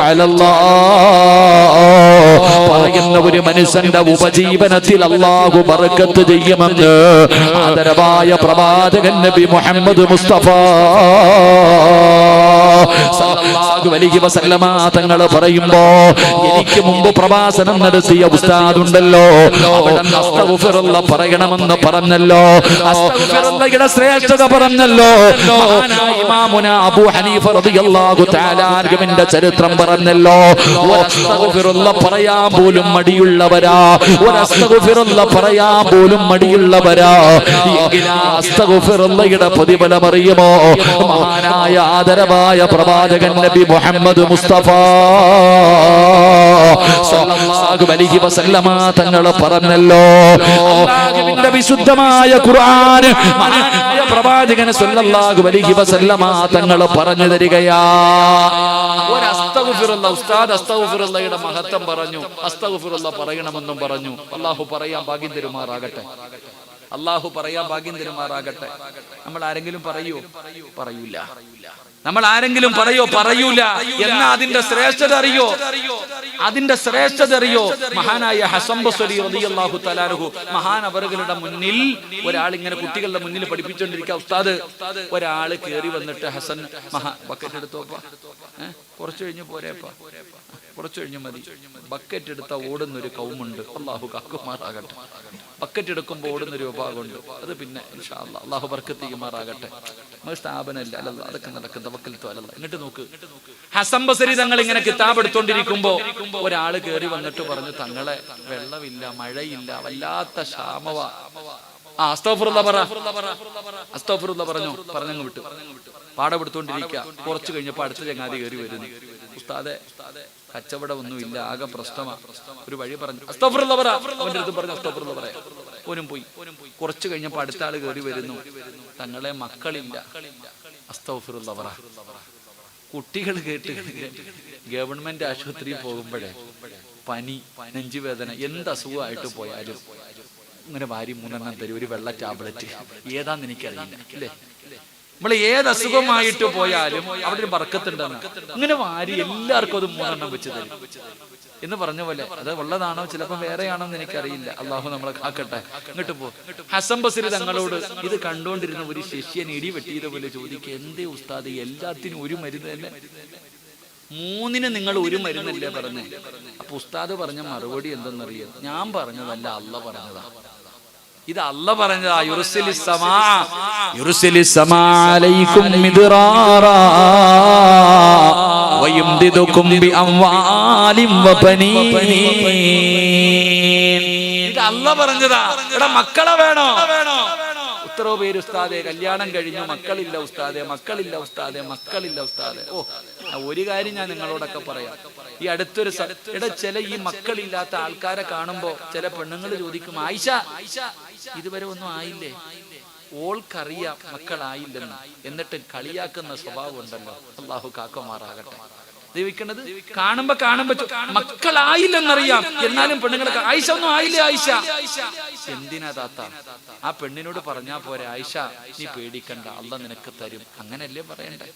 അലല്ലാഹ്. പറയുന്ന ഒരു മനുഷ്യന്റെ ഉപജീവനത്തിൽ അല്ലാഹു ബർക്കത്ത് ചെയ്യുമെന്ന് ആദരവായ പ്രവാചകൻ നബി മുഹമ്മദ് മുസ്തഫ സല്ലല്ലാഹു അലൈഹി വസല്ലമ തങ്ങൾ പറയുമ്പോ, എനിക്ക് മുമ്പ് പ്രഭാഷണം നടത്തിയ ഉസ്താദ് ഉണ്ടല്ലോ, അവിടെ അസ്തഗ്ഫിറുല്ലാഹ് പറയണമെന്ന് പറഞ്ഞല്ലോ, അസ്തഗ്ഫിറുല്ലാഹയുടെ ശ്രേഷ്ഠത പറഞ്ഞല്ലോ. മഹാനായ ഇമാമുന അബൂ ഹനീഫ റളിയല്ലാഹു തആല അൻഹുവിന്റെ ചരിത്രം പറഞ്ഞല്ലോ. അസ്തഗ്ഫിറുല്ലാഹ് പറയാൻ പോലും മടിയുള്ളവരാ, അസ്തഗ്ഫിറുല്ലാഹ് പറയാൻ പോലും മടിയുള്ളവരാ. അസ്തഗ്ഫിറുല്ലാഹയുടെ പ്രതിഫലം അറിയുമോ? മഹാനായ ആദരവായ പ്രവാചകൻ നബി മുഹമ്മദ് മുസ്തഫ സല്ലല്ലാഹു അലൈഹി വസല്ലമ തങ്ങൾ പറഞ്ഞല്ലോ. അല്ലാഹുവിന്റെ വിശുദ്ധമായ ഖുർആൻ മഹാനായ പ്രവാചകൻ സല്ലല്ലാഹു അലൈഹി വസല്ലമ തങ്ങൾ പറഞ്ഞു തരികയാ. ഒരു അസ്തഗ്ഫിറുല്ലാഹ് ഉസ്താദ് അസ്തഗ്ഫിറുല്ലാഹയുടെ മഹത്വം പറഞ്ഞു, അസ്തഗ്ഫിറുല്ലാഹ് പറയണമെന്നും പറഞ്ഞു. അല്ലാഹു പറയാൻ ഭാഗ്യം തരുമാറാകട്ടെ, അല്ലാഹു പറയാൻ ഭാഗ്യം തരുമാറാകട്ടെ. നമ്മൾ ആരെങ്കിലും പറയൂ? പറയൂല. നമ്മൾ ആരെങ്കിലും പറയൂല. എന്നാ അതിന്റെ ശ്രേഷ്ഠത അറിയോ? അതിന്റെ ശ്രേഷ്ഠത അറിയോ? മഹാനായ ഹസൻ ബസ്രി റളിയല്ലാഹു തആല അൻഹു മഹാനവറുകളുടെ മുന്നിൽ ഒരാൾ ഇങ്ങനെ കുട്ടികളുടെ മുന്നിൽ പഠിപ്പിച്ചുകൊണ്ടിരിക്കുക. ഉസ്താദ് ഒരാള് കയറി വന്നിട്ട് ഹസൻ ബക്കറ്റ് എടുത്തോപ്പാ, കുറച്ചു കഴിഞ്ഞ് പോരേപ്പാ, കുറച്ചു കഴിഞ്ഞ് മതി. ബക്കറ്റ് എടുത്ത ഓടുന്നൊരു കൗമുണ്ട്, അള്ളാഹു കാക്കുമാറാകട്ടെ. ബക്കറ്റ് എടുക്കുമ്പോൾ ഓടുന്നൊരു വിഭാഗമുണ്ട്, അത് പിന്നെ ഇൻഷാ അല്ലാഹ് അള്ളാഹു ബർക്കത്ത് ചെയ്യുമാറാകട്ടെ. നമ്മൾ സ്ഥാപനമല്ല അല്ല, അതൊക്കെ നടക്കും. തവക്കൽത്തു അലല്ലാഹ്. എന്നിട്ട് നോക്ക്, ഹസൻ ബസ്രി തങ്ങൾ ഇങ്ങനെ കിതാബ് എടുത്തോണ്ടിരിക്കുമ്പോ ഒരാള് കയറി വന്നിട്ട് പറഞ്ഞു, തങ്ങളെ വെള്ളമില്ല, മഴയില്ല, വല്ലാത്ത ക്ഷാമവ. അസ്തഗ്ഫിറുല്ലാഹ് പറ, അസ്തഗ്ഫിറുല്ലാഹ് പറഞ്ഞങ്ങ് വിട്ടു. പാഠം എടുത്തോണ്ടിരിക്കുക. കുറച്ചു കഴിഞ്ഞപ്പോ അടുത്ത ചങ്ങാതി കയറി വരുന്നു. ഉസ്താദെ കച്ചവടം ഒന്നുമില്ല, ആകെ പ്രശ്നമാണ്, ഒരു വഴി പറഞ്ഞു. അസ്തഗ്ഫിറുല്ലാഹ് പറ. അവന്റെ അടുത്ത് പറഞ്ഞു അസ്തഗ്ഫിറുല്ലാഹ് പറയാം. ഓനും പോയി. കുറച്ചു കഴിഞ്ഞപ്പോ അടുത്ത ആള് കയറി വരുന്നു. തങ്ങളെ മക്കളില്ല, അസ്തഗ്ഫിറുല്ലാഹ് പറ. കുട്ടികൾ കേട്ട് ഗവൺമെന്റ് ആശുപത്രിയിൽ പോകുമ്പോഴേ പനി, നെഞ്ചുവേദന, എന്ത് അസുഖമായിട്ട് പോയാലും ഇങ്ങനെ വാരി 3 തരും, ഒരു വെള്ള ടാബ്ലറ്റ്. ഏതാന്ന് എനിക്കറിയില്ല അല്ലേ? നമ്മൾ ഏത് അസുഖമായിട്ട് പോയാലും അവിടെ ഒരു ബർക്കത്തുണ്ടെന്ന് ഇങ്ങനെ വാരി എല്ലാവർക്കും അത് 3 വെച്ച് തരും എന്ന് പറഞ്ഞ പോലെ. അത് ഉള്ളതാണോ ചിലപ്പോൾ വേറെയാണോ എന്ന് എനിക്കറിയില്ല. അള്ളാഹു നമ്മളെ കാക്കട്ടെ. ഇങ്ങോട്ട് പോ. ഹസൻ ബസ്രി തങ്ങളോട് ഇത് കണ്ടുകൊണ്ടിരുന്ന ഒരു ശിഷ്യൻ ഇടി വെട്ടിയത് പോലെ ചോദിക്കുക, എന്തേ ഉസ്താദ് എല്ലാത്തിനും ഒരു മരുന്ന് തന്നെ, 3 നിങ്ങൾ ഒരു മരുന്നല്ലേ പറഞ്ഞേ? അപ്പൊ ഉസ്താദ് പറഞ്ഞ മറുപടി എന്തെന്നറിയോ? ഞാൻ പറഞ്ഞതല്ല, അള്ളാഹ് പറഞ്ഞതാ. ഇത് അല്ലാഹ് പറഞ്ഞതാ. യുർസിലിസ് സമാ അലൈക്കും മിദ്റാറാ വയംദിദുകും ബിഅംവാലിൻ വബനീൻ. ഇത് അല്ലാഹ് പറഞ്ഞതാ. എടാ മക്കളെ വേണോ? എത്രയോ പേര് ഉസ്താദെ കല്യാണം കഴിഞ്ഞു, മക്കളില്ല ഉസ്താദെ, മക്കളില്ല ഉസ്താദെ, മക്കളില്ല ഉസ്താദെ. ഓ, ഒരു കാര്യം ഞാൻ നിങ്ങളോടൊക്കെ പറയാം. ഈ അടുത്തൊരു ചില ഈ മക്കളില്ലാത്ത ആൾക്കാരെ കാണുമ്പോ ചില പെണ്ണുങ്ങൾ ചോദിക്കും, ആയിഷ ഇതുവരെ ഒന്നും ആയില്ലേ? ഓൾക്കറിയാം മക്കളായില്ലെന്ന്, എന്നിട്ട് കളിയാക്കുന്ന സ്വഭാവം ഉണ്ടല്ലോ. അള്ളാഹു കാക്കുമാറാകട്ടെ. ദൈവിക്കണത് കാണുമ്പോ മക്കളായില്ലെന്നറിയാം, എന്നാലും പെണ്ണുങ്ങളൊക്കെ ആയിഷ ഒന്നും ആയില്ലേ ആയിഷ. എന്തിനാ താത്ത? ആ പെണ്ണിനോട് പറഞ്ഞാ പോരെ, ആയിഷ നീ പേടിക്കണ്ട, അള്ളാഹ് നിനക്ക് തരും. അങ്ങനല്ലേ പറയണ്ടേ?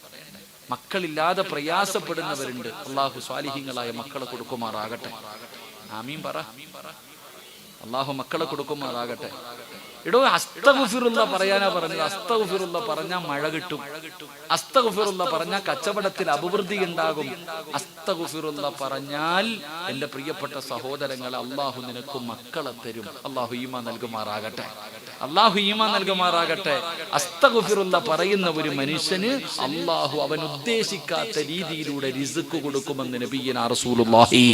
മക്കളില്ലാതെ പ്രയാസപ്പെടുന്നവരുണ്ട്. അള്ളാഹു സ്വാലിഹീങ്ങളായ മക്കളെ കൊടുക്കുമാറാകട്ടെ. ആമീൻ പറ. അള്ളാഹു മക്കളെ കൊടുക്കുമാറാകട്ടെ. എടോ, അസ്തഗ്ഫിറുല്ലാഹ് പറയാനാ പറഞ്ഞത്. അസ്തഗ്ഫിറുല്ലാഹ് പറഞ്ഞാൽ മഴ കിട്ടും. അസ്തഗ്ഫിറുല്ലാഹ് പറഞ്ഞാൽ കച്ചവടത്തിൽ അഭിവൃദ്ധി ഉണ്ടാകും. അസ്തഗ്ഫിറുല്ലാഹ് പറഞ്ഞാൽ എന്റെ പ്രിയപ്പെട്ട സഹോദരങ്ങളെ, അള്ളാഹു നിനക്ക് മക്കളെ തരും. അള്ളാഹു ഈമാൻ നൽകുമാറാകട്ടെ. അള്ളാഹു ഈമാൻ നൽകുമാറാകട്ടെ. അസ്തഗ്ഫിറുല്ലാഹ് പറയുന്ന ഒരു മനുഷ്യന് അള്ളാഹു അവൻ ഉദ്ദേശിക്കാത്ത രീതിയിലൂടെ റിസ്ക് കൊടുക്കുമെന്ന് നബിയുനാ റസൂലുള്ളാഹി.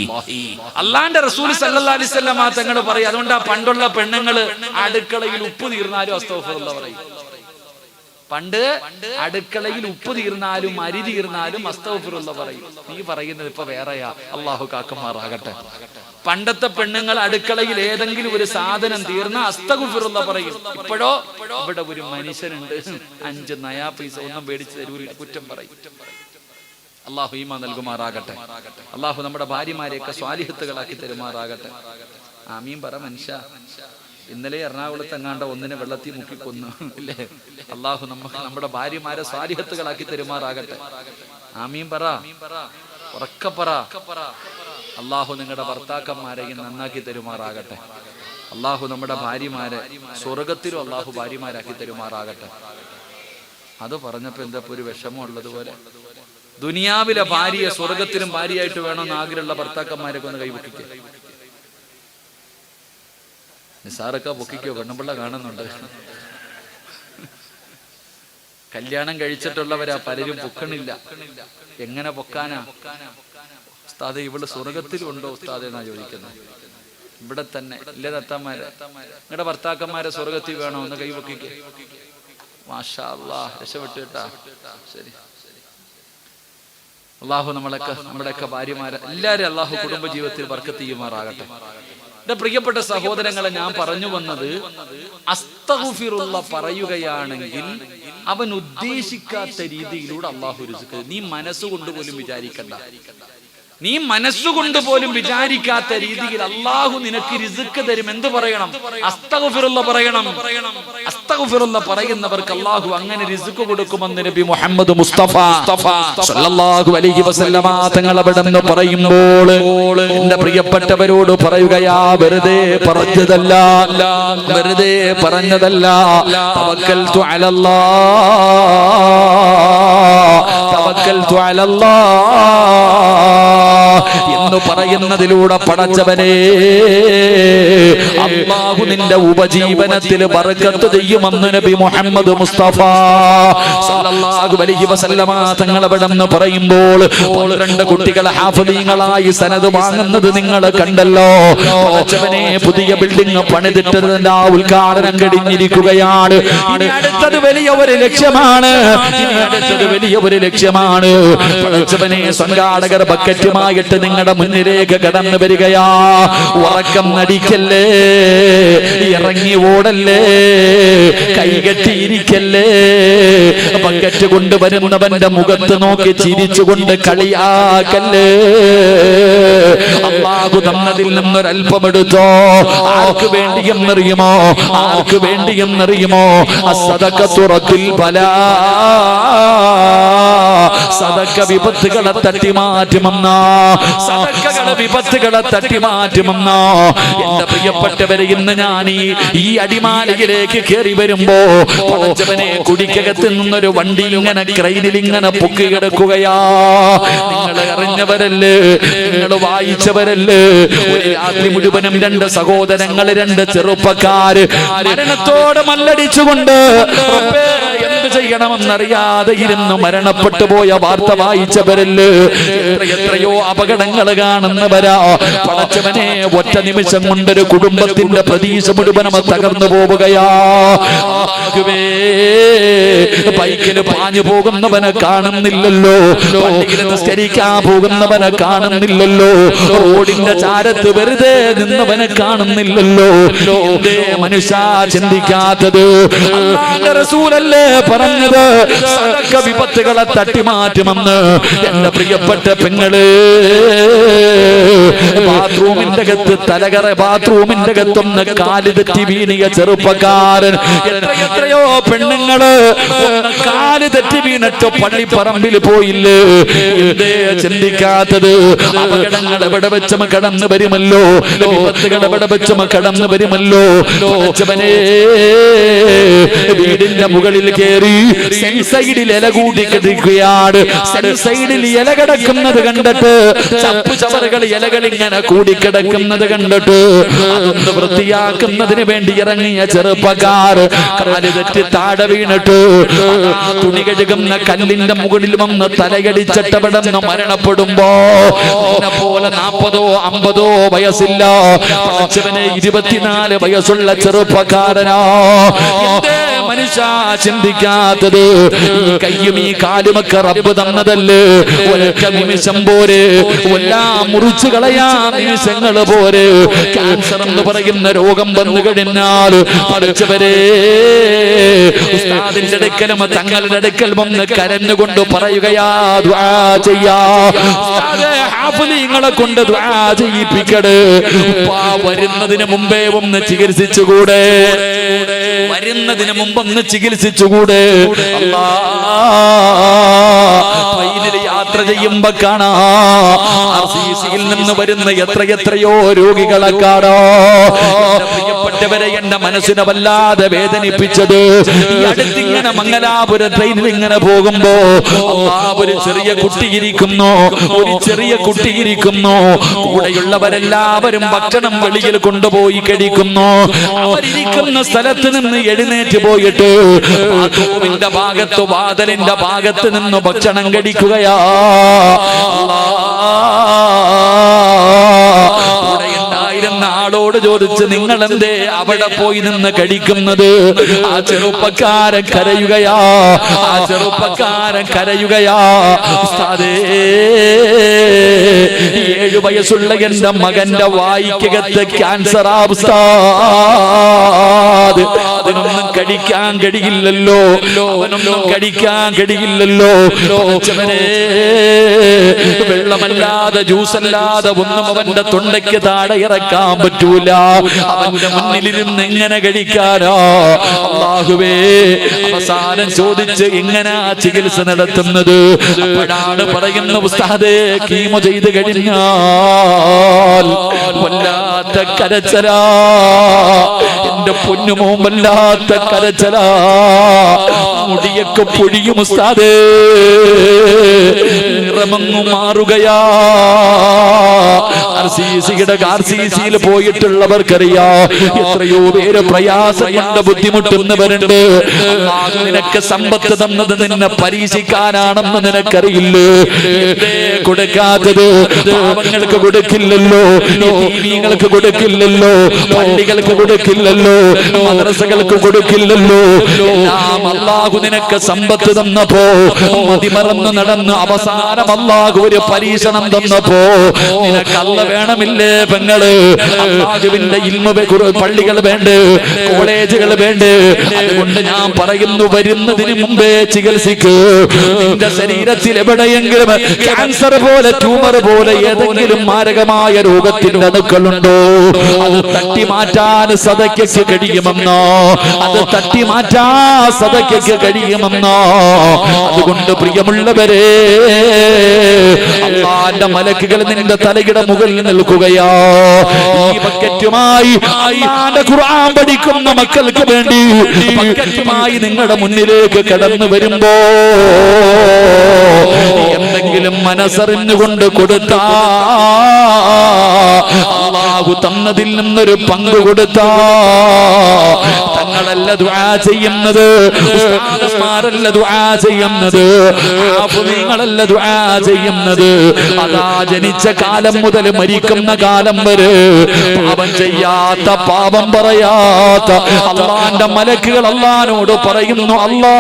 അള്ളാന്റെ റസൂൽ സല്ലല്ലാഹു അലൈഹി വസല്ലം തങ്ങൾ പറയും. അതുകൊണ്ടാ പണ്ടുള്ള പെണ്ണുങ്ങള് അടുക്കളയിൽ ഉപ്പ് തീർന്നാലും അസ്തഗ്ഫിറുല്ലാഹ് പറയും. പണ്ട് അടുക്കളയിൽ ഉപ്പ് തീർന്നാലും അരി തീർന്നാലും അസ്തഗ്ഫിറുല്ലാഹ് പറയും. നീ പറയുന്നത് ഇപ്പൊ വേറെയാ. അള്ളാഹു കാക്കുമാറാകട്ടെ. പണ്ടത്തെ പെണ്ണുങ്ങൾ അടുക്കളയിൽ ഏതെങ്കിലും ഒരു സാധനം തീർന്ന അസ്തഗ്ഫിറുല്ലാഹ് പറയും. ഇപ്പോഴോ ഇവിടെ ഒരു മനുഷ്യനുണ്ട്, 5 നയാ പൈസ ഒന്നും മേടിച്ചു തരൂല്ല, കുറ്റം പറയും. അള്ളാഹു ഈമാൻ നൽകുമാറാകട്ടെ. അള്ളാഹു നമ്മുടെ ഭാര്യമാരെയൊക്കെ സ്വാലിഹത്തുകളാക്കി തരുമാറാകട്ടെ. ആമീൻ പറ മനുഷ്യ. ഇന്നലെ എറണാകുളത്ത് എങ്ങാണ്ട ഒന്നിനെ വെള്ളത്തിൽ മുക്കിക്കൊന്നു ഇല്ലേ? അള്ളാഹു നമ്മുടെ ഭാര്യമാരെ സ്വാലിഹത്തുകളാക്കി തരുമാറാകട്ടെ. ആമീൻ പറ, ഉറക്കെ പറ. അള്ളാഹു നിങ്ങളുടെ ഭർത്താക്കന്മാരെയും നന്നാക്കി തരുമാറാകട്ടെ. അള്ളാഹു നമ്മുടെ ഭാര്യമാരെ സ്വർഗത്തിലും അള്ളാഹു ഭാര്യമാരാക്കി തരുമാറാകട്ടെ. അത് പറഞ്ഞപ്പോ എന്താ ഒരു വിഷമം ഉള്ളതുപോലെ. ദുനിയാവിലെ ഭാര്യയെ സ്വർഗത്തിലും ഭാര്യയായിട്ട് വേണമെന്ന് ആഗ്രഹമുള്ള ഭർത്താക്കന്മാരൊക്കെ ഒന്ന് കൈപൊക്കിക്കോ. നിസാറൊക്കെ പൊക്കിക്കോ, പെണ്ണുപിള്ള കാണുന്നുണ്ട്. കല്യാണം കഴിച്ചിട്ടുള്ളവരാ പലരും പൊക്കണില്ല. എങ്ങനെ പൊക്കാനാ ഉസ്താദെ? ഇവിടെ സ്വർഗത്തിലുണ്ടോ ഉസ്താദെ എന്നാ ചോദിക്കുന്നത്. ഇവിടെ തന്നെ ഇല്ലേ തത്തന്മാരെ? നിങ്ങളുടെ ഭർത്താക്കന്മാരെ സ്വർഗത്തിൽ വേണോ? ഒന്ന് കൈവക്കിക്ക്. മാഷാ അല്ലാഹ്, രക്ഷപ്പെട്ടു കേട്ടാ. ശരി, അള്ളാഹു നമ്മുടെയൊക്കെ ഭാര്യമാരെ എല്ലാവരും അള്ളാഹു കുടുംബ ജീവിതത്തിൽ ബർക്കത്ത് ചെയ്യുമാറാകട്ടെ. എന്റെ പ്രിയപ്പെട്ട സഹോദരങ്ങളെ, ഞാൻ പറഞ്ഞു വന്നത്, അസ്തഗ്ഫിറുള്ള പറയുകയാണെങ്കിൽ അവൻ ഉദ്ദേശിക്കാത്ത രീതിയിലൂടെ അള്ളാഹു റിസ്ക്. നീ മനസ്സുകൊണ്ട് പോലും വിചാരിക്കണ്ട, നീ മനസ്സുകൊണ്ട് പോലും വിചാരിക്കാത്ത രീതിയിൽ അള്ളാഹു നിനക്ക് റിസ്ക് തരും. എന്ത് പറയണം? അസ്തഗ്ഫിറുള്ള പറയണം. അസ്തഗ്ഫിറുള്ള പറയുന്നവർക്ക് അള്ളാഹു അങ്ങനെ റിസ്ക് കൊടുക്കുമെന്ന് നബി മുഹമ്മദ് മുസ്തഫ സല്ലല്ലാഹു അലൈഹി വസല്ലമ തങ്ങൾ അവിടെന്ന് പറയുമ്പോൾ എന്റെ പ്രിയപ്പെട്ടവരോട് പറയുകയാ, വെറുതെ പറഞ്ഞതല്ല, വെറുതെ പറഞ്ഞതല്ല. തവക്കൽതു അലല്ലാഹ്, തവക്കൽതു അലല്ലാഹ് എന്ന് പറയുന്നതിലൂടെ പടച്ചവനെ അല്ലാഹു നിന്റെ ഉപജീവനത്തിൽ ബർക്കത്ത് ചെയ്യുമെന്ന് നബി മുഹമ്മദ് മുസ്തഫ സല്ലല്ലാഹു അലൈഹി വസല്ലമ തങ്ങൾ അവിടെന്ന് പറയുമ്പോൾ 12 കുട്ടികൾ ഹാഫിളീങ്ങളായി സനദ് വാങ്ങുന്നത് നിങ്ങൾ കണ്ടല്ലോ. പടച്ചവനെ, പുതിയ ബിൽഡിംഗ് പണിതിട്ടതിന്റെ ആ ഉദ്ഘാടനം കഴിഞ്ഞിരിക്കുകയാണ്. ഇനി അടുത്തത് വലിയ ഒരു ലക്ഷ്യമാണ്, ഇനി അടുത്തത് വലിയ ഒരു ലക്ഷ്യമാണ്. പടച്ചവനെ, സംഘാടകർ ബക്കറ്റുമായിട്ട് നിങ്ങളുടെ മുന്നിലേക്ക് കടന്നു വരികയാ. ഉറക്കം നടിക്കല്ലേ, ഇറങ്ങി ഓടല്ലേ, കൈകെട്ടിയിരിക്കല്ലേ. ബക്കറ്റ് കൊണ്ടുവരുന്നവന്റെ മുഖത്ത് നോക്കി ചിരിച്ചുകൊണ്ട് കളിയാക്കല്ലേ. അല്ലാഹു തന്നതിൽ നിന്നൊരൽപ്പമെടുത്തോ. ആർക്ക് വേണ്ടിയെന്നറിയുമോ? ആർക്ക് വേണ്ടിയെന്നറിയുമോ? അസ്സദഖത്തു റദ്ദുൽ ബലാ, സദഖ വിപത്തുകളെ തട്ടിമാറ്റുമെന്നോ, സദഖകളെ വിപത്തുകളെ തട്ടിമാറ്റുമെന്നോ. എന്റെ പ്രിയപ്പെട്ടവരെ, ഇന്ന് ഞാൻ ഈ അടിമാലിയിലേക്ക് കയറി വരുമ്പോ പടച്ചവനെ, കുടിക്കകത്ത് നിന്നൊരു വണ്ടി ഇങ്ങനെ ക്രെയിനിൽ ഇങ്ങനെ പൊക്കി കിടക്കുകയാ. നിങ്ങൾ അറിഞ്ഞവരല്ലേ, നിങ്ങൾ വായിച്ചവരല്ലേ? ഒരു രാത്രി മുഴുവനും 2 സഹോദരങ്ങൾ, 2 ചെറുപ്പക്കാര് മരണത്തോട് മല്ലടിച്ചുകൊണ്ട് എന്ത് ചെയ്യണമെന്നറിയാതെ ഇരുന്ന് മരണപ്പെട്ടു പോയ വാർത്ത വായിച്ചവരല്ലേ? എത്രയോ അപകടങ്ങൾ കാണുന്നവരാ. പടച്ചവനെ, ഒറ്റ നിമിഷം കൊണ്ടൊരു കുടുംബത്തിന്റെ പ്രതീക്ഷ മുഴുവനും തകർന്നു പോവുകയാ. ബൈക്കിൽ പാഞ്ഞു പോകുന്നവനെ കാണുന്നില്ലല്ലോ, പള്ളിയിൽ നിസ്കരിക്കാൻ പോകുന്നവനെ കാണുന്നില്ലല്ലോ, റോഡിന്റെ ചാരത്ത് വെറുതെ നിന്നവനെ കാണുന്നില്ലല്ലോ. മനുഷ്യ ചിന്തിക്കാത്തത്? അല്ലാഹുവിന്റെ റസൂലല്ലേ പറഞ്ഞത്, സദഖ വിപത്തുകളെ തട്ടിമാറ്റുമെന്ന്. എന്റെ പ്രിയപ്പെട്ട പെങ്ങള്, ബാത്റൂമിന്റെ അകത്ത് തലകറ, ബാത്റൂമിന്റെ അകത്തൊന്ന് കാല് തെറ്റി വീണിയ ചെറുപ്പക്കാരൻ, എത്രയോ പെണ്ണുങ്ങള് കാല് തെറ്റി വീണിട്ട് പള്ളിപ്പറമ്പിൽ പോയില്ലേ? എന്തേ ചിന്തിക്കാത്തത്? അപകടങ്ങൾ എവിടെ വെച്ചും കടന്നു വരുമല്ലോ, വിപത്തുകൾ എവിടെ വെച്ചും കടന്നു വരുമല്ലോ. വീടിന്റെ മുകളിൽ കയറി സെൻസൈഡിൽ ഇല കൂടി കിടക്കുകയാണ്. സെൻസൈഡിൽ ഇല കിടക്കുന്നത് കണ്ടിട്ട്, ചപ്പുചവറുകൾ ഇലകൾ ഇങ്ങനെ കൂടിക്കിടക്കുന്നത് കണ്ടിട്ട് അതൊന്ന് വൃത്തിയാക്കുന്നതിന് വേണ്ടി ഇറങ്ങിയ ചെറുപ്പക്കാർ കാല് തെറ്റി താഴെ വീണിട്ട് തുണി കഴുകുന്ന കല്ലിന്റെ മുകളിൽ വന്ന് തലയടിച്ചിട്ടവിടെന്ന് മരണപ്പെടുമ്പോ പോലെ 40ഓ 50ഓ വയസ്സില്ല, 24 വയസ്സുള്ള ചെറുപ്പക്കാരനാ. എന്തേ മനുഷ്യ ചിന്തിക്കാത്തത്? ഈ കയ്യും ഈ കാലുമൊക്കെ റബ്ബ് തന്നതല്ലേ? ഒരൊറ്റ നിമിഷം പോരെ, എല്ലാം മുറിച്ചു കളയാ നിമിഷങ്ങൾ പോരെ. ക്യാൻസർ എന്ന് പറയുന്ന രോഗം വന്നു കഴിഞ്ഞാൽ പഠിച്ചവരെ ഉസ്താദിന്റെ അടുക്കലും തങ്ങളുടെ അടുക്കൽ വന്ന് കരഞ്ഞുകൊണ്ട് പറയുകയാ, ദുആ ചെയ്യാ. ഉസ്താദേ, ഹാഫിളീങ്ങളെ കൊണ്ട് ദുആ ചെയ്യിപ്പിക്കട്. വരുന്നതിന് മുമ്പേ ഒന്ന് ചികിത്സിച്ചുകൂടെ? വരുന്നതിന് മുമ്പൊന്ന് ചികിത്സിച്ചുകൂടെ? ട്രെയിനിൽ യാത്ര ചെയ്യുമ്പോ കാണാ RCCയിൽ നിന്ന് വരുന്ന എത്രയോ രോഗികളെ കാണോ. പ്രിയപ്പെട്ടവരെ, എന്റെ മനസ്സിനെ വല്ലാതെ വേദനിപ്പിച്ചത് ഈ അടുത്തിങ്ങനെ മംഗലാപുരം ട്രെയിനിൽ ഇങ്ങനെ പോകുമ്പോ ഒരു ചെറിയ കുട്ടിയിരിക്കുന്നു, കൂടെയുള്ളവരെല്ലാവരും ഭക്ഷണം വെളിയിൽ കൊണ്ടുപോയി കഴിക്കുന്നു. അവരിയ്ക്കുന്ന സ്ഥലത്ത് നിന്ന് എഴുന്നേറ്റ് പോയിട്ട് ബാത്റൂമിന്റെ ഭാഗത്ത്, വാതിലിന്റെ ഭാഗത്ത് നിന്ന് ഭക്ഷണം കഴിക്കുകയാ. ആളോട് ചോദിച്ച്, നിങ്ങൾ എന്തേ അവിടെ പോയി നിന്ന് കഴിക്കുന്നത്? ആ ചെറുപ്പക്കാരൻ കരയുകയാ. ഉസ്താദേ, 7 വയസ്സുള്ള എന്റെ മകന്റെ വായിക്കകത്ത് ക്യാൻസർ ഉസ്താദ്. അവനൊന്നും കഴിക്കാൻ കഴിയില്ലല്ലോ. വെള്ളമല്ലാതെ ജ്യൂസല്ലാതെ ഒന്നും അവന്റെ തൊണ്ടയ്ക്ക് താഴെ ഇറക്കാൻ പറ്റൂല. അവന്റെ മുന്നിലിരുന്ന് എങ്ങനെ കഴിക്കാനോ? അല്ലാഹുവേ, അവസാനം ചോദിച്ച് എങ്ങനാ ചികിത്സ നടത്തുന്നത്? അപ്പോഴാണ് പറയുന്ന, ഉസ്താദേ, കീമോ ചെയ്ത് കഴിഞ്ഞാൽ വല്ലാത്ത കരച്ചലാ, എന്റെ പൊന്നുമോൻ വല്ലാത്ത കരച്ചലാ, മുടിയൊക്കെ പൊഴിയും ഉസ്താദേ, നിറമങ്ങു മാറുകയാ. RCCയിൽ പോയിട്ടുള്ളവർക്കറിയാ, എത്രയോ പേര് പ്രയാസം കൊണ്ട് ബുദ്ധിമുട്ടുന്നവരുണ്ട്. നിനക്ക് സമ്പത്ത് തന്നത് നിന്നെ പരീക്ഷിക്കാനാണെന്ന് നിനക്കറിയില്ലേ? കൊടുക്കാത്തത് പാവങ്ങൾക്ക് കൊടുക്കില്ലല്ലോ, ദീനികൾക്ക് കൊടുക്കില്ലല്ലോ, പള്ളികൾക്ക് കൊടുക്കില്ലല്ലോ, മദ്രസകൾക്ക് കൊടുക്കില്ലല്ലോ. എല്ലാം അല്ലാഹു നിനക്ക് സമ്പത്ത് തന്നപ്പോ മതിമറന്ന് നടന്ന് അവസാനം അല്ലാഹു ഒരു പരീക്ഷണം തന്നപ്പോ നിനക്ക് അല്ല വേണമില്ലേ പെങ്ങള്? അല്ലാഹുവിന്റെ ഇൽമ പള്ളികൾ വേണ്ട, കോളേജുകൾ വേണ്ട. അതുകൊണ്ട് ഞാൻ പറയുന്നു, വരുന്നതിന് മുമ്പേ ചികിത്സിക്ക്. നിന്റെ ശരീരത്തിൽ എവിടെയെങ്കിലും ക്യാൻസർ പോലെ, ട്യൂമർ പോലെ ഏതെങ്കിലും മാരകമായ രോഗത്തിന്റെ അണുക്കളുണ്ടോ? അത് തട്ടി മാറ്റാൻ സദക്കയ്ക്ക് കഴിയുമെന്നോ? അതുകൊണ്ട് പ്രിയമുള്ളവരെ, അല്ലാഹുവിന്റെ മലക്കുകൾ നിന്റെ തലയുടെ മുകളിൽ നിൽക്കുകയാ. ഈ ബക്കറ്റുമായി അല്ലാഹുവിന്റെ ഖുർആൻ പഠിക്കുന്ന മക്കൾക്ക് വേണ്ടി ബക്കറ്റുമായി നിങ്ങളുടെ മുന്നിലേക്ക് കടന്നു വരുമ്പോ എന്തെങ്കിലും മനസ്സറിഞ്ഞുകൊണ്ട് കൊടുത്താ, അല്ലാഹു തന്നതിൽ നിന്നൊരു പങ്ക് കൊടുത്താ, തങ്ങളല്ല ദുആ ചെയ്യുന്നത്, ഉസ്താദുമാരല്ല ദുആ ചെയ്യുന്നത്, ആഫുമീങ്ങളല്ല ദുആ ചെയ്യുന്നത്. അതാ ജനിച്ച കാലം മുതൽ മരിക്കുന്ന കാലം വരെ പാപം ചെയ്യാത്ത, പാപം പറയാത്ത അല്ലാഹുവിന്റെ മലക്കുകൾ അല്ലാഹുവിനോട് പറയുന്നു, അല്ലാഹ്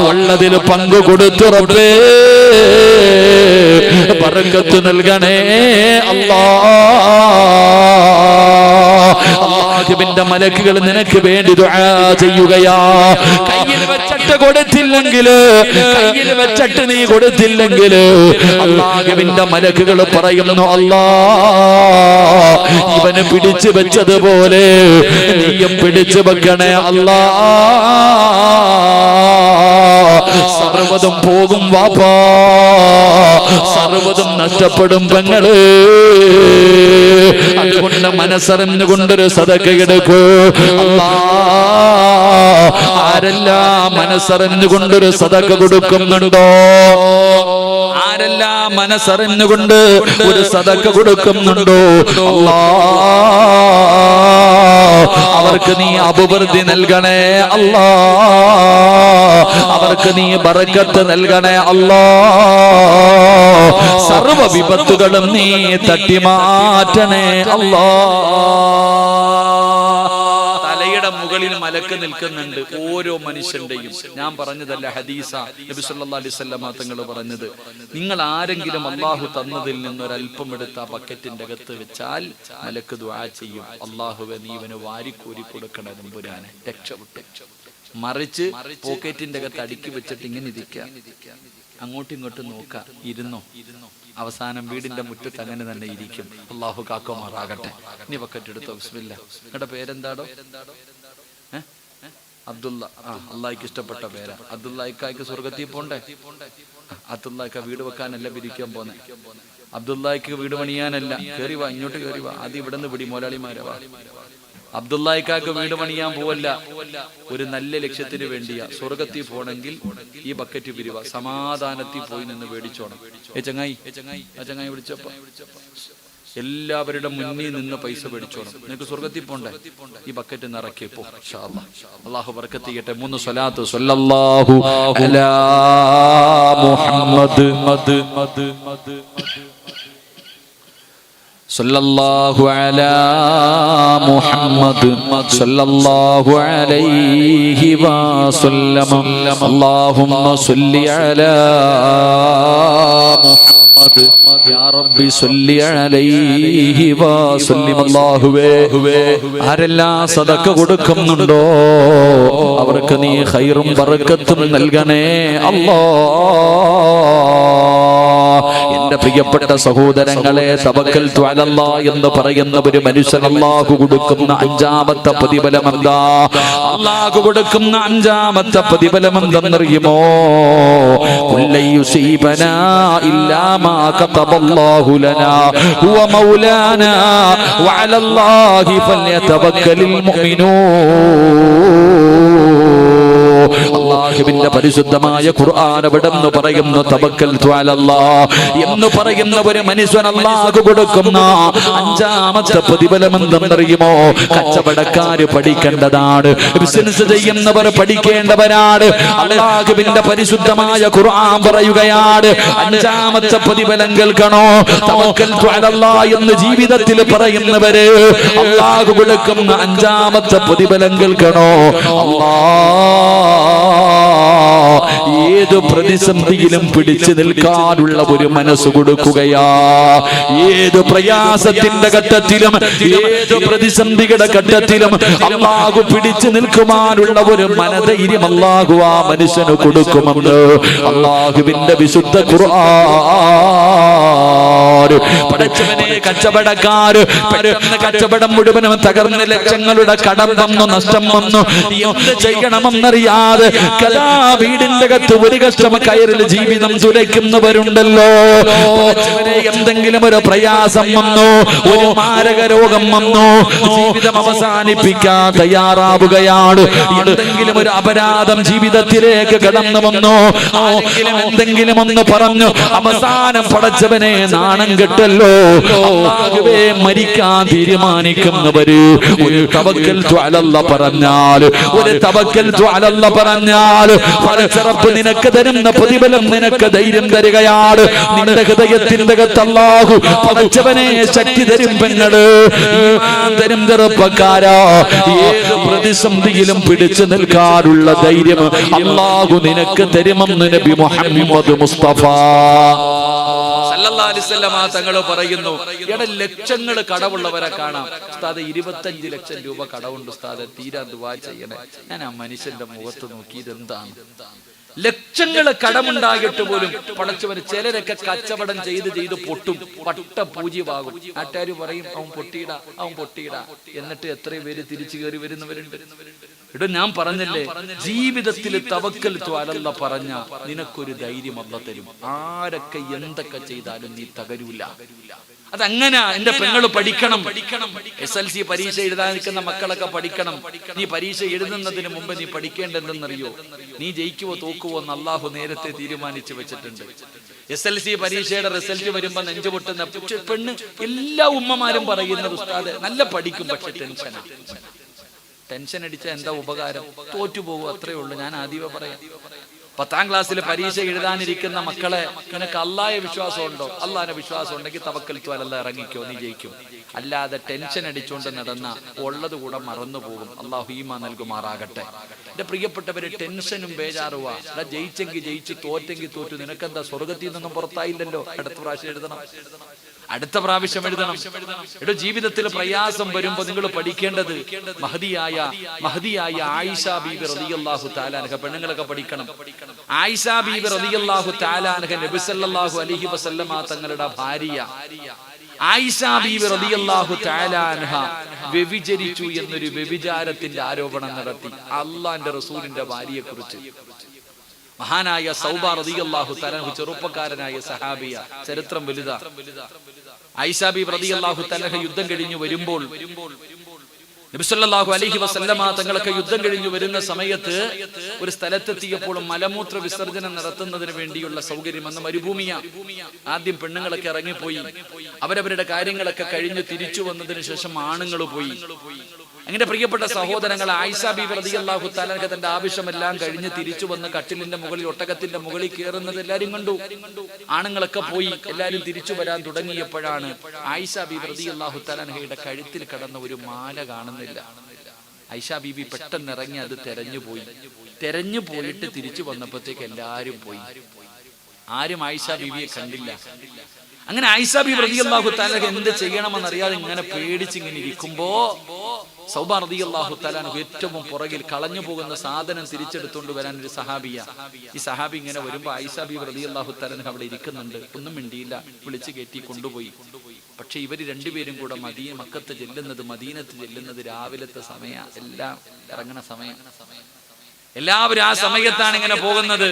ഉള്ളതിൽ പങ്ക് കൊടുത്തു റബ്ബേ, ബറക്കത്ത് നൽകണേ അല്ലാഹ്. അല്ലാഹുവിന്റെ മലക്കുകൾ നിനക്ക് വേണ്ടി ദുആ ചെയ്യുകയാ. കയ്യിൽ വെച്ചിട്ട് നീ കൊടുത്തില്ലെങ്കിൽ അല്ലാഹുവിന്റെ മലക്കുകൾ പറയുന്നു, അല്ലാഹ് ഇവന് പിടിച്ചു വെച്ചതുപോലെ നീയും പിടിച്ചു വെക്കണേ അല്ലാഹ്. സർവ്വതും പോകും വാപ്പാ, സർവ്വതും നഷ്ടപ്പെടും പെങ്ങള്. അതുകൊണ്ട് മനസ്സറിഞ്ഞുകൊണ്ടൊരു സദഖ എടുക്കൂ. ആരെല്ലാം മനസ്സറിഞ്ഞുകൊണ്ടൊരു സദഖ കൊടുക്കുന്നുണ്ടോ? ആരെല്ലാം മനസ്സറിഞ്ഞുകൊണ്ട് ഒരു സദഖ കൊടുക്കുന്നുണ്ടോ? അവർക്ക് നീ അഭിവൃദ്ധി നൽകണേ അല്ലാഹ്, അവർക്ക് നീ ബറക്കത്ത് നൽകണേ അല്ലാഹ്, സർവ്വ വിപത്തുകളും നീ തട്ടിമാറ്റണേ അല്ലാഹ്. തലയുടെ മുകളിൽ മലക്ക് നിൽക്കുന്നുണ്ട് ഓരോ മനുഷ്യന്റെയും. ഞാൻ പറഞ്ഞതല്ല, ഹദീസ നബി സല്ലല്ലാഹു അലൈഹി വസല്ലം തങ്ങൾ പറഞ്ഞത്. നിങ്ങൾ ആരെങ്കിലും അല്ലാഹു തന്നതിൽ നിന്ന് ഒരല്പം എടുത്ത ബക്കറ്റിന്റെ അകത്ത് വെച്ചാൽ മലക്ക് ദുആ ചെയ്യും, അല്ലാഹുവേ നീ ഇവന് വാരിക്കോരി കൊടുക്കണേ തമ്പുരാനെ, രക്ഷപ്പെട്ടു. മറിച്ച് പോക്കറ്റിന്റെ അകത്ത് അടുക്കി വെച്ചിട്ട് ഇങ്ങനെ ഇരിക്കുക, അങ്ങോട്ടും ഇങ്ങോട്ടും നോക്കുക, ഇരുന്നോ, അവസാനം വീടിന്റെ മുറ്റത്ത് അങ്ങനെ തന്നെ ഇരിക്കും. അല്ലാഹു കാക്കുമാറാകട്ടെ. നീ ബക്കറ്റ് എടുത്തോ, ബിസ്മില്ലാ. നിങ്ങളുടെ പേരെന്താടോ? അബ്ദുള്ള, അള്ളാഹിക്ക് ഇഷ്ടപ്പെട്ട പേരാ. അബ്ദുള്ളക്ക് സ്വർഗത്തിൽ പോണ്ടേ? അബ്ദുള്ളക്ക് വീട് വെക്കാനല്ല പിരിക്കാൻ പോന്നെ, അബ്ദുള്ളക്ക് വീട് പണിയാനല്ല. കേറി വാ, ഇങ്ങോട്ട് കേറി വാ, ആദ്യം ഇവിടെ നിന്ന് പിടി, മോലാളിമാരെ വാ. അബ്ദുള്ളക്ക് വീട് പണിയാൻ പോവല്ല, ഒരു നല്ല ലക്ഷ്യത്തിന് വേണ്ടിയാ. സ്വർഗത്തിൽ പോണെങ്കിൽ ഈ ബക്കറ്റ് പിരിവ, സമാധാനത്തിൽ പോയി നിന്ന് മേടിച്ചോണം. ചങ്ങായി വിളിച്ചപ്പോ എല്ലാവരുടെ മുന്നിൽ നിന്ന് പൈസ മേടിച്ചോണം. നിനക്ക് സ്വർഗത്തിൽ പോണ്ടേ? ഈ ബക്കറ്റ് നിറക്കിയപ്പോ അല്ലാഹു ബർക്കത്ത് ചെയ്യട്ടെ. 3 സ്വലാത്ത്. സ്വല്ലല്ലാഹു അലാ മുഹമ്മദ് സല്ലല്ലാഹു അലാ മുഹമ്മദ് സല്ലല്ലാഹു അലൈഹി വസല്ലം. അല്ലാഹുമ്മ സ്വല്ലി അലാ മുഹമ്മദ് യാ റബ്ബി സ്വല്ലി അലൈഹി വസല്ലം. അല്ലാഹുവേ, ആരെല്ലാം സദഖ കൊടുക്കുന്നുണ്ടോ അവർക്ക് നീ ഖൈറും ബറക്കത്തും നൽകണേ അല്ലാഹ്. എന്റെ പ്രിയപ്പെട്ട സഹോദരങ്ങളെ, തവക്കൽതു അലല്ലാഹ് എന്ന് പറയുന്ന ഒരു മനുഷ്യൻ അല്ലാഹു കൊടുക്കുന്ന 5ാമത്തെ പ്രതിഫലം എന്താ? അല്ലാഹു കൊടുക്കുന്ന 5ാമത്തെ പ്രതിഫലം എന്തെന്നറിയുമോ? കുല്ലൻ യുസീബനാ ഇല്ലാ മാ കതബല്ലാഹു ലനാ ഹുവ മൗലാനാ വഅലല്ലാഹി ഫല്യതവക്കലിൽ മുഅ്മിനൂൻ. അല്ലാഹുവിന്റെ പരിശുദ്ധമായ ഖുർആൻ എവിടെന്ന് പറയുന്നു തവക്കൽതു അലല്ലാഹ് എന്ന് പറയുന്ന ഒരു മനുഷ്യൻ അല്ലാഹു കൊടുക്കുന്ന 5ാമത്തെ പ്രതിഫലം എന്തെന്നറിയുമോ? കച്ചവടക്കാര് പഠിക്കേണ്ടതാണ്, ബിസിനസ് ചെയ്യുന്നവർ പഠിക്കേണ്ടവരാണ്. അല്ലാഹുവിന്റെ പരിശുദ്ധമായ ഖുർആൻ പറയുകയാണ് 5ാമത്തെ പ്രതിഫലം കേൾക്കണോ? തവക്കൽതു അലല്ലാഹ് എന്ന് ജീവിതത്തിൽ പറയുന്നവര് അല്ലാഹു കൊടുക്കുന്ന 5ാമത്തെ പ്രതിഫലം കേൾക്കണോ? ഏത് പ്രതിസന്ധിയിലും പിടിച്ചു നിൽക്കാനുള്ള ഒരു മനസ്സ് കൊടുക്കുകയാ. ഏത് പ്രയാസത്തിന്റെ ഘട്ടത്തിലും ഏത് പ്രതിസന്ധിയുടെ ഘട്ടത്തിലും അല്ലാഹു പിടിച്ചു നിൽക്കുവാനുള്ള ഒരു മനധൈര്യം അല്ലാഹു ആ മനുഷ്യന് കൊടുക്കുമെന്ന് അല്ലാഹുവിന്റെ വിശുദ്ധ ഖുർആൻ. പടച്ചവനെ, കച്ചവടക്കാര് പെട്ടെന്ന് കച്ചവടം മുഴുവനും തകർന്ന് ലക്ഷങ്ങളുടെ കടം വന്നു, നഷ്ടം വന്നു, എന്ത് ചെയ്യണമെന്നറിയാതെ കഥാ വീടിന്റെ അകത്ത് ഒരു കഷ്ടം കയറിൽ ജീവിതം തുലയ്ക്കുന്നവരുണ്ടല്ലോ. എന്തെങ്കിലും ഒരു പ്രയാസം വന്നു, ഒരു മാരക രോഗം വന്നു, ജീവിതം അവസാനിപ്പിക്കാൻ തയ്യാറാവുകയാണ്. എന്തെങ്കിലും ഒരു അപരാധം ജീവിതത്തിലേക്ക് കടന്നു വന്നു, എന്തെങ്കിലും ഒന്ന് പറഞ്ഞു അവസാനം പടച്ചവനെ നാണം കെട്ടല്ലോ, മരിക്കാൻ തീരുമാനിക്കുന്നവര് ഒരു തവക്കൽതു അലല്ലാഹ് പറഞ്ഞാൽ, ഒരു തവക്കൽതു അലല്ലാഹ് പറഞ്ഞാൽ പടച്ചറപ്പ് നിനക്ക് തരുന്ന പ്രതിഫലം നിനക്ക് ധൈര്യം തരികയാണ്. നിന്റെ ഹൃദയത്തിന്റെ അകത്ത് അല്ലാഹു പടച്ചവനെ ശക്തി തരും, പെങ്ങള് ഈമാൻ തരും ചെറുപ്പക്കാരാ. ഏത് പ്രതിസന്ധിയിലും പിടിച്ചു നിൽക്കാനുള്ള ധൈര്യം അല്ലാഹു നിനക്ക് തരുമെന്ന് നബി മുഹമ്മദ് മുസ്തഫ സല്ലല്ലാഹു അലൈഹി വസല്ലം തങ്ങൾ പറയുന്നു. ലക്ഷങ്ങൾ കടവുള്ളവരെ കാണാം. ഉസ്താദ് 25 ലക്ഷം രൂപ കടവുണ്ട് ഉസ്താദ്, തീരാൻ ദുആ ചെയ്യണേ. ഞാൻ ആ മനുഷ്യന്റെ മുഖത്ത് നോക്കി, ഇതെന്താണ്? ലക്ഷങ്ങൾ കടമുണ്ടായിട്ട് പോലും പടച്ചവന്. ചിലരൊക്കെ കച്ചവടം ചെയ്ത് പൊട്ടും, പട്ട പൂജ്യമാകും. നാട്ടുകാർ പറയും അവൻ പൊട്ടിയിടാ. എന്നിട്ട് എത്രയും പേര് തിരിച്ചു കയറി വരുന്നവരുണ്ട്. ഇവിടെ ഞാൻ പറഞ്ഞല്ലേ, ജീവിതത്തിൽ തവക്കൽതു അലല്ലാഹ് പറഞ്ഞ നിനക്കൊരു ധൈര്യം അല്ലാഹ് തരും. ആരൊക്കെ എന്തൊക്കെ ചെയ്താലും നീ തകരൂല. അതങ്ങനെ എന്റെ പെങ്ങള് പഠിക്കണം. SLC പരീക്ഷ എഴുതാൻ നിൽക്കുന്ന മക്കളൊക്കെ പഠിക്കണം. നീ പരീക്ഷ എഴുതുന്നതിന് മുമ്പ് നീ പഠിക്കേണ്ടതെന്നറിയോ? നീ ജയിക്കുവോ തോക്കുവോ എന്ന് അല്ലാഹു നേരത്തെ തീരുമാനിച്ചു വെച്ചിട്ടുണ്ട്. SLC പരീക്ഷയുടെ റിസൾട്ട് വരുമ്പോ നെഞ്ചുപൊട്ടുന്ന പെണ്ണ് എല്ലാ ഉമ്മമാരും പറയുന്നത് ഉസ്താദ് നല്ല പഠിക്കും, പക്ഷെ ടെൻഷൻ അടിച്ച എന്താ ഉപകാരം? തോറ്റുപോകും, അത്രേ ഉള്ളൂ. ഞാൻ ആദ്യമേ പറയാം, 10ാം ക്ലാസ്സിൽ പരീക്ഷ എഴുതാനിരിക്കുന്ന മക്കളെ, നിനക്ക് അല്ലാഹയെ വിശ്വാസം ഉണ്ടോ? അല്ലാഹനെ വിശ്വാസം ഉണ്ടെങ്കിൽ തവക്കൽതു അലല്ലാഹ് ഇറങ്ങിക്കോ, നീ ജയിക്കും. അല്ലാതെ ടെൻഷൻ അടിച്ചുകൊണ്ട് നടന്ന ഉള്ളത് കൂടെ മറന്നു പോകും. അല്ലാഹു ഈമാൻ നൽകുമാറാകട്ടെ. എന്റെ പ്രിയപ്പെട്ടവര്, ടെൻഷനും ബേജാറുവാ. ജയിച്ചെങ്കിൽ ജയിച്ചു, തോറ്റെങ്കിൽ തോറ്റു. നിനക്കെന്താ? സ്വർഗത്തിൽ നിന്നും പുറത്തായില്ലല്ലോ. അടുത്ത പ്രാവശ്യം എഴുതണം, അടുത്ത പ്രാവശ്യം എഴുതണം. ഇവിടെ ജീവിതത്തിൽ പ്രയാസം വരുമ്പോ നിങ്ങൾ പഠിക്കേണ്ടത് മഹദിയായ ആയിഷ ബീബി റളിയല്ലാഹു തആല അൻഹ. പെണ്ണുങ്ങളൊക്കെ പഠിക്കണം. ആയിഷ ബീബി റളിയല്ലാഹു തആല അൻഹ നബി സല്ലല്ലാഹു അലൈഹി വസല്ലമ തങ്ങളുടെ ഭാര്യ. ആയിഷ ബീവി റളിയല്ലാഹു തആല അൻഹ വ്യഭിചരിച്ചു എന്നൊരു വ്യഭിചാരത്തിന്റെ ആരോപണം നടത്തി അള്ളാന്റെ റസൂലിന്റെ ഭാര്യയെ കുറിച്ച്. മഹാനായ സൗബ റളിയല്ലാഹു തആല ചെറുപ്പക്കാരനായ സഹാബിയ, ചരിത്രം വലുതാ. ആയിഷ ബീവി റളിയല്ലാഹു തആല യുദ്ധം കഴിഞ്ഞു വരുമ്പോൾ നബി സല്ലല്ലാഹു അലൈഹി വസല്ലമ തങ്ങളൊക്കെ യുദ്ധം കഴിഞ്ഞു വരുന്ന സമയത്ത് ഒരു സ്ഥലത്തെത്തിയപ്പോൾ മലമൂത്ര വിസർജനം നടത്തുന്നതിന് വേണ്ടിയുള്ള സൗകര്യം, അന്ന് മരുഭൂമിയാ. ആദ്യം പെണ്ണുങ്ങളൊക്കെ ഇറങ്ങിപ്പോയി, അവരവരുടെ കാര്യങ്ങളൊക്കെ കഴിഞ്ഞ് തിരിച്ചു വന്നതിന് ശേഷം ആണുങ്ങൾ പോയി. അങ്ങനെ പ്രിയപ്പെട്ട സഹോദരങ്ങൾ, ആയിഷ ബീവി റളിയല്ലാഹു തആല തന്റെ ആവശ്യമെല്ലാം കഴിഞ്ഞ് തിരിച്ചു വന്ന് കട്ടിലിന്റെ മുകളിൽ, ഒട്ടകത്തിന്റെ മുകളിൽ കയറുന്നത് എല്ലാരും കണ്ടു. ആണുങ്ങളൊക്കെ പോയി, എല്ലാരും തിരിച്ചു വരാൻ തുടങ്ങിയപ്പോഴാണ് ആയിഷ ബീവി റളിയല്ലാഹു തആലയുടെ കഴുത്തിൽ കിടന്ന ഒരു മാല കാണുന്നില്ല. ആയിഷ ബീവി പെട്ടെന്ന് ഇറങ്ങി അത് തെരഞ്ഞു പോയിട്ട് തിരിച്ചു വന്നപ്പോഴത്തേക്ക് എല്ലാരും പോയി. ആരും ആയിഷ ബീവിയെ കണ്ടില്ല. അങ്ങനെ ആയിഷ ബീവി റളിയല്ലാഹു തആല എന്ത് ചെയ്യണമെന്നറിയാതെ ഇങ്ങനെ പേടിച്ചിങ്ങനെ ഇരിക്കുമ്പോ സൗബ റളിയല്ലാഹു തആല ഏറ്റവും പുറകിൽ കളഞ്ഞു പോകുന്ന സാധനം തിരിച്ചെടുത്തുകൊണ്ട് വരാൻ ഒരു സഹാബിയ. ഈ സഹാബി ഇങ്ങനെ വരുമ്പോ ആയിഷ ബീവി റളിയല്ലാഹു തആല അവിടെ ഇരിക്കുന്നുണ്ട്, ഒന്നും മിണ്ടിയില്ല, വിളിച്ചു കയറ്റി കൊണ്ടുപോയി. പക്ഷെ ഇവര് രണ്ടുപേരും കൂടെ മക്കത്ത് ചെല്ലുന്നത്, മദീനത്ത് ചെല്ലുന്നത് രാവിലത്തെ സമയ, എല്ലാം ഇറങ്ങണ സമയം. എല്ലാവരും ആ സമയത്താണ് ഇങ്ങനെ പോകുന്നത്.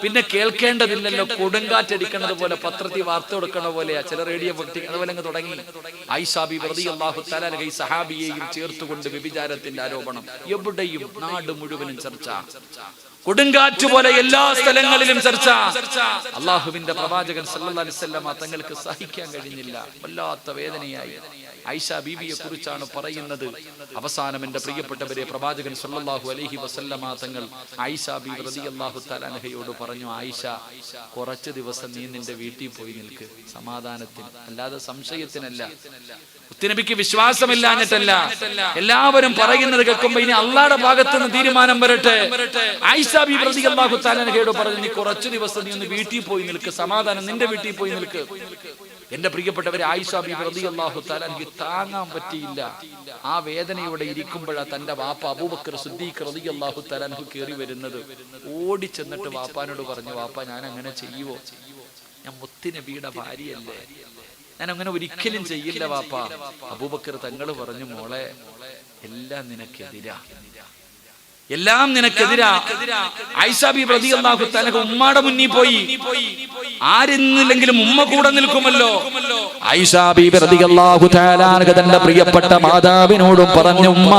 പിന്നെ കേൾക്കേണ്ടതില്ലല്ലോ, കൊടുങ്കാറ്റടിക്കുന്നത് പോലെ, പത്രത്തിൽ വാർത്ത കൊടുക്കണ പോലെയാ, ചില റേഡിയോ വ്യക്തി അതുപോലെ അങ്ങ് തുടങ്ങി. ആയിഷ ബീവി റളിയല്ലാഹു തആല ഈ സഹാബിയെയും ചേർത്തുകൊണ്ട് വ്യഭിചാരത്തിന്റെ ആരോപണം. എവിടെയും നാട് മുഴുവനും ചർച്ച, കൊടുങ്കാറ്റ് പോലെ എല്ലാ സ്ഥലങ്ങളിലും ചർച്ച. അള്ളാഹുവിന്റെ പ്രവാചകൻ സല്ലല്ലാഹു അലൈഹി വസല്ലമ തങ്ങൾക്ക് സഹിക്കാൻ കഴിഞ്ഞില്ല, വല്ലാത്ത വേദനയായി. ആയിഷ ബീവിയെ കുറിച്ചാണ് പറയുന്നത്. അവസാനം എന്റെ പ്രിയപ്പെട്ടവരെ, പ്രവാചകൻ സല്ലല്ലാഹു അലൈഹി വസല്ലമ തങ്ങൾ ആയിഷ ബീവി റളിയല്ലാഹു തആല അൻഹയോട് പറഞ്ഞു, ആയിഷ, കുറച്ച് ദിവസം നീ നിന്റെ വീട്ടിൽ പോയി നിൽക്ക്, സമാധാനത്തിന്, അല്ലാതെ സംശയത്തിനല്ല. മുത്തുനബിക്ക് വിശ്വാസമില്ലാഞ്ഞിട്ടല്ല, എല്ലാവരും പറയുന്നത് കേൾക്കുമ്പോ ഇനി അള്ളാഹുടെ ഭാഗത്ത് നിന്ന് തീരുമാനം വരട്ടെ. ആയിഷ ബീവി റളിയല്ലാഹു തആല അൻഹയോട് പറഞ്ഞു, നീ കുറച്ച് ദിവസം നീ ഒന്ന് വീട്ടിൽ പോയി നിൽക്ക്, സമാധാനം, നിന്റെ വീട്ടിൽ പോയി നിൽക്ക്. എന്റെ പ്രിയപ്പെട്ടവരെ, ആയിഷ ബീവി റളിയല്ലാഹു തആല എനിക്ക് താങ്ങാൻ പറ്റിയില്ല. ആ വേദനയോടെ ഇരിക്കുമ്പോഴാ തന്റെ വാപ്പ അബൂബക്കർ സിദ്ദീഖ് റളിയല്ലാഹു തആല കയറി വരുന്നത്. ഓടി ചെന്നിട്ട് വാപ്പാനോട് പറഞ്ഞു, വാപ്പ, ഞാൻ അങ്ങനെ ചെയ്യുവോ? ഞാൻ മുത്തുനബിയുടെ ഭാര്യയല്ലേ, ഞാൻ അങ്ങനെ ഒരിക്കലും ചെയ്യില്ല വാപ്പ. അബൂബക്കർ തങ്ങൾ പറഞ്ഞു, മോളെ, എല്ലാം നിനക്കെതിരാ, എല്ലാം നിനക്കെതിരാ. ആയിഷ ബീവി റളിയല്ലാഹു തആല ഉമ്മയുടെ മുന്നിൽ പോയി. ആരെന്നില്ലെങ്കിലും ഉമ്മ കൂടെ നിൽക്കുമല്ലോ. ആയിഷ ബീവി റളിയല്ലാഹു തആല തന്റെ പ്രിയപ്പെട്ട മാതാവിനോടും പറഞ്ഞു, ഉമ്മ,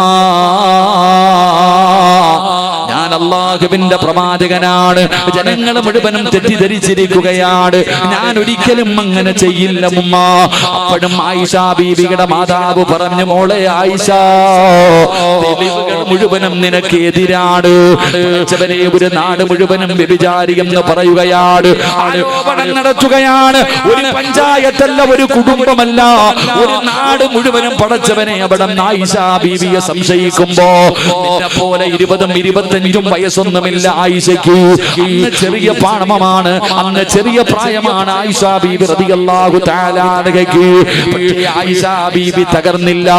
ഞാൻ അല്ലാഹുവിന്റെ പ്രവാചകനാണ്, ജനങ്ങൾ മുഴുവനും തെറ്റിദ്ധരിച്ചിരിക്കുകയാണ്, ഞാൻ ഒരിക്കലും അങ്ങനെ ചെയ്യില്ല ഉമ്മ. അപ്പോഴും ആയിഷ ബീവിയുടെ മാതാവ് പറഞ്ഞു, മോളെ ആയിഷ, തെളിവുകൾ മുഴുവനും നിനക്ക് എതിരാണ്. ഒരു നാട് മുഴുവനും വ്യഭിചാരി എന്ന് പറയുകയാണ്, ആരോപണം നടത്തുകയാണ്. ഒരു പഞ്ചായത്തല്ല, ഒരു കുടുംബമല്ല, ഒരു നാട് മുഴുവനും പടച്ചവനെ അവിടെ ആയിഷ ബീവിയെ സംശയിക്കുമ്പോ, നിന്നെ പോലെ 20-25 വയസ്സൊന്നുമില്ല ആയിഷയ്ക്ക്. അന്ന് ചെറിയ പാണമാണ്, അന്ന് ചെറിയ പ്രായമാണ് ആയിഷ ബീവി റളിയല്ലാഹു തആല അൻഹയ്ക്ക്. പക്ഷേ ആയിഷ ബീവി തകർന്നില്ല,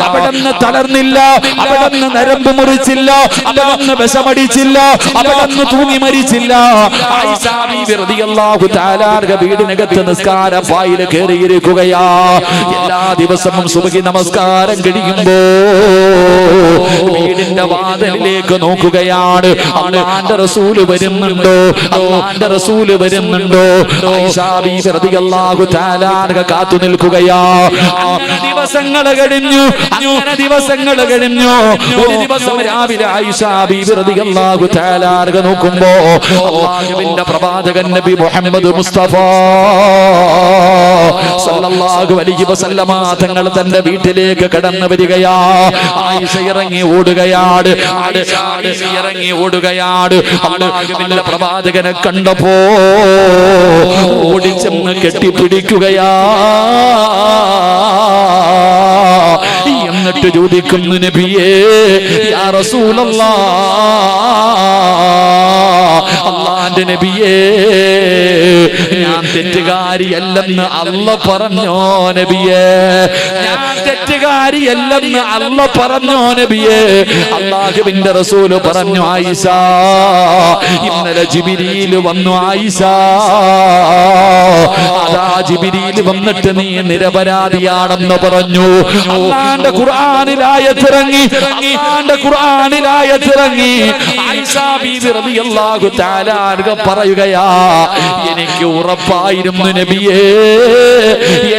അവിടുന്ന് തളർന്നില്ല, അവിടുന്ന് നരമ്പ് മുറിച്ചില്ല, അവിടുന്ന് വിഷമടിച്ചില്ല, അവിടുന്ന് തൂങ്ങി മരിച്ചില്ല. ആയിഷ ബീവി റളിയല്ലാഹു തആല വീടിനകത്ത് നിസ്കാര പായിൽ കയറിയിരിക്കുകയാ. എല്ലാ ദിവസവും സുബഹി നമസ്കാരം കഴിയുമ്പോ വീടിന്റെ വാതിലിലേക്ക് നോക്കുകയാണ്, അല്ലാഹുവിന്റെ റസൂൽ വരുന്നുണ്ടോ, അല്ലാഹുവിന്റെ റസൂൽ വരുന്നുണ്ടോ. ആയിഷ ബീവി റളിയല്ലാഹു തആല കാത്തു നിൽക്കുകയാ. ദിവസങ്ങൾ കഴിഞ്ഞു, അങ്ങനെ ദിവസങ്ങൾ കഴിഞ്ഞു. ഒരു ദിവസം രാവിലെ ആയിഷ ബീവി റളിയല്ലാഹു തആല നോക്കുമ്പോ അല്ലാഹുവിന്റെ പ്രവാചകൻ നബി മുഹമ്മദ് മുസ്തഫ സല്ലല്ലാഹു അലൈഹി വസല്ലമ തങ്ങൾ തന്റെ വീട്ടിലേക്ക് കടന്നു വരികയാ. ആയിഷ ഇറങ്ങി ഓടുകയാണ്, ആയിഷ ഇറങ്ങി ഓടുകയാണ്. അല്ലാഹുവിന്റെ പ്രവാചകനെ കണ്ടപ്പോ ഓടിച്ചെന്ന് കെട്ടിപ്പിടിക്കുകയാ. എന്നിട്ട് ചോദിക്കുന്നു, നബിയേ, യാ റസൂലല്ലാഹ്, അല്ലാഹുവിന്റെ നബിയേ, ഞാൻ തെറ്റുകാരിയല്ലെന്ന് അല്ല പറഞ്ഞോ നബിയേ, ഞാൻ തെറ്റുകാരിയല്ലെന്ന് അല്ല പറഞ്ഞോ നബിയേ. അല്ലാഹുവിന്റെ റസൂല് പറഞ്ഞു, ആയിഷ ഇന്നലെ ജിബ്രീൽ വന്നു, ആയിഷ അതാ ജിബ്രീൽ വന്നിട്ട് നീ നിരപരാധിയാണെന്ന് പറഞ്ഞു. അല്ലാഹുവിന്റെ ഖുർആനിലായത്തിറങ്ങി, അല്ലാഹുവിന്റെ ഖുർആനിലായത്തിറങ്ങി. ആയിഷ ബീവി റളിയല്ലാഹു തആല അൻഹ പറയുകയാ, എനിക്ക് ഉറപ്പായിരുന്നു നബിയേ,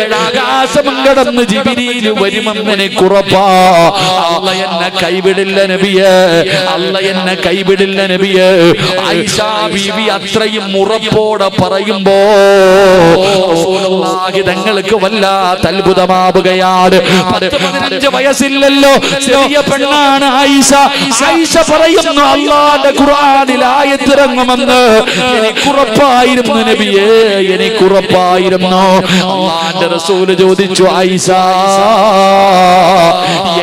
ഏഴാകാശം കടന്ന് ജിബ്രീൽ വരുമെന്ന് എനിക്ക് ഉറപ്പാ. അല്ല എന്നെ കൈവിടില്ല നബിയേ, അല്ല എന്നെ കൈവിടില്ല നബിയേ. ആയിഷ ബീവി അത്രയും ഉറപ്പോടെ പറയുമ്പോ റസൂലുള്ളാഹി തങ്ങൾക്ക് വല്ലാത്ത അത്ഭുതമാവുകയാണ്. 10-15 വയസ്സില്ലല്ലോ, ചെറിയ പെണ്ണാണ് ആയിഷ. ആയിഷ പറയുന്നു, അല്ലാഹുവിന്റെ ഖുർആനിൽ ആയത്തിറങ്ങുമെന്ന് എനിക്കുറപ്പായിരുന്നു നബിയേ, എനിക്കുറപ്പായിരുന്നു. അല്ലാഹുവിന്റെ റസൂൽ ചോദിച്ചു, ആയിഷ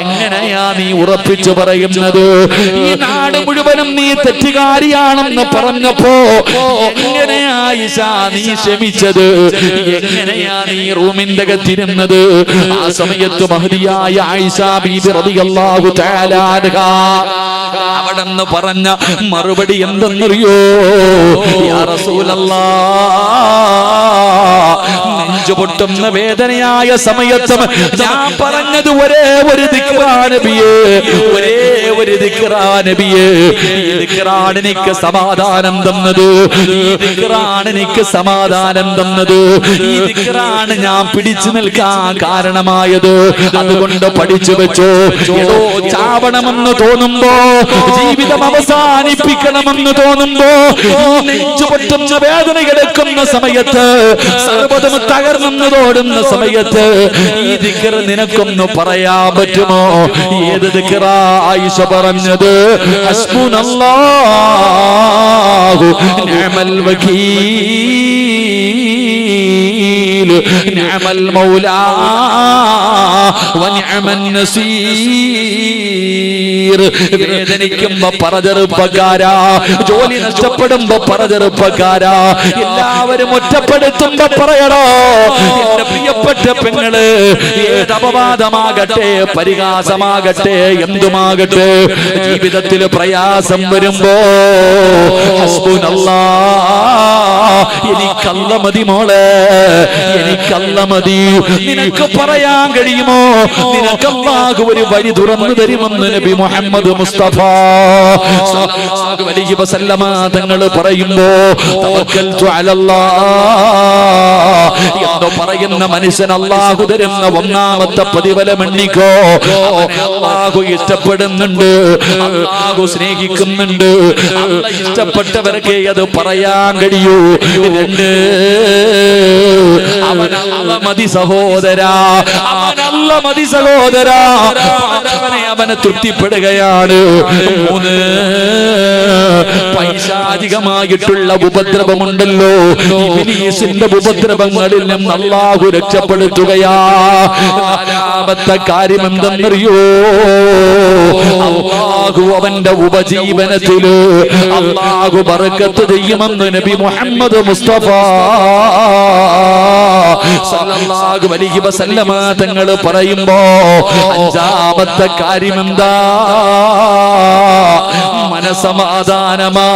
എങ്ങനെയാ നീ ഉറപ്പിച്ചു പറയുന്നത്? ഈ നാട് മുഴുവനും നീ തെറ്റുകാരിയാണെന്ന് പറഞ്ഞപ്പോ എങ്ങനെയാ ആയിഷ നീ ക്ഷമിച്ചത്? എങ്ങനെയാ നീ റൂമിന്റെ അകത്തിരുന്നത്? ആ സമയത്ത് മഹദിയായ ആയിഷ ബീബി റളിയല്ലാഹു തആല അൻഹ അവിടെന്ന് പറഞ്ഞ മറുപടി എന്തെന്നറിയോ? യാ റസൂലല്ലാഹ്, നെഞ്ചുപൊട്ടുന്ന വേദനയായ സമയത്തും ഞാൻ പറഞ്ഞത് ഒരേ ഒരു ദിക്റാ നബിയേ, ഒരേ ഒരു ദിക്റാ നബിയേ. ഈ ദിക്റാണ് എനിക്ക് സമാധാനം തന്നത്, ഈ ദിക്റാണ് എനിക്ക് സമാധാനം തന്നത്, ഈ ദിക്റാണ് ഞാൻ പിടിച്ചു നിൽക്കാൻ കാരണമായത്. അതുകൊണ്ട് പഠിച്ചു വെച്ചോ. ഏതോ ചാവണമെന്ന് തോന്നുമ്പോ, ജീവിതം അവസാനിപ്പിക്കണമെന്ന് തോന്നുമ്പോ, നെഞ്ചുപൊട്ടുന്ന വേദന കിടക്കുന്ന സമയത്ത്, സർവ്വതും തകർന്നതോടുന്ന സമയത്ത് ഈ ദിക്ർ നിനക്കൊന്ന് പറയാൻ പറ്റുമോ? ഏത് ദിക്റാ ആയിഷ പറഞ്ഞത്? ഹസ്ബുനല്ലാഹു നിഅമൽ വകീൽ, നിഅമൽ മൗലാ വനിഅമൻ നസീർ. വേദനിക്കുമ്പോ പറചെറുപ്പക്കാരാ, ജോലി നഷ്ടപ്പെടുമ്പോ പറചെറുപ്പക്കാരാ, എല്ലാവരും ഒറ്റപ്പെടുത്തുമ്പോ പറയണോ, എന്റെ പ്രിയപ്പെട്ട പെങ്ങള്, ഏത് അപവാദമാകട്ടെ, പരിഹാസമാകട്ടെ, എന്തുമാകട്ടെ, ജീവിതത്തിൽ പ്രയാസം വരുമ്പോ ഹസ്ബുനല്ലാഹ്, എനിക്കല്ല മതി മോളെ, എനിക്കല്ല മതി. നിനക്ക് പറയാൻ കഴിയുമോ? നിനക്ക് അല്ലാഹു ഒരു വഴി തുറന്നു തരുമെന്ന് നബി മുഹമ്മദ് മുസ്തഫ സല്ലല്ലാഹു അലൈഹി വസല്ലമ തങ്ങൾ പറയുമ്പോ, തവക്കൽതു അലല്ലാഹ് എന്ന് പറയുന്ന മനുഷ്യൻ അല്ലാഹു തരുന്ന ഒന്നാമത്തെ പ്രതിഫലം എണ്ണിക്കോ. അവനെ അല്ലാഹു ഇഷ്ടപ്പെടുന്നുണ്ട്, അല്ലാഹു സ്നേഹിക്കുന്നുണ്ട്. അല്ലാഹു ഇഷ്ടപ്പെട്ടവർക്ക് അത് പറയാൻ കഴിയൂ. രണ്ട്, അവനല്ല മതി സഹോദരാ, അവനല്ല മതി സഹോദരാ, അവനെ തൃപ്തിപ്പെടുകയാണ്. മൂന്ന്, പൈശാചികമായിട്ടുള്ള ഉപദ്രവമുണ്ടല്ലോ, ഇബ്ലീസിന്റെ ഉപദ്രവങ്ങളിൽ നിന്ന് അല്ലാഹു രക്ഷപ്പെടുത്തുകയാ. നാലാമത്തെ കാര്യം എന്തെന്നറിയോ? അല്ലാഹു അവന്റെ ഉപജീവനത്തില് അല്ലാഹു ബറക്കത്ത് ചെയ്യുമെന്ന് നബി മുഹമ്മദ് മുസ്തഫ സല്ലല്ലാഹു അലൈഹി വസല്ലമ തങ്ങൾ പറയുമ്പോ, അഞ്ചാമത്തെ കാര്യം എന്താ? മനസമാധാനമാ.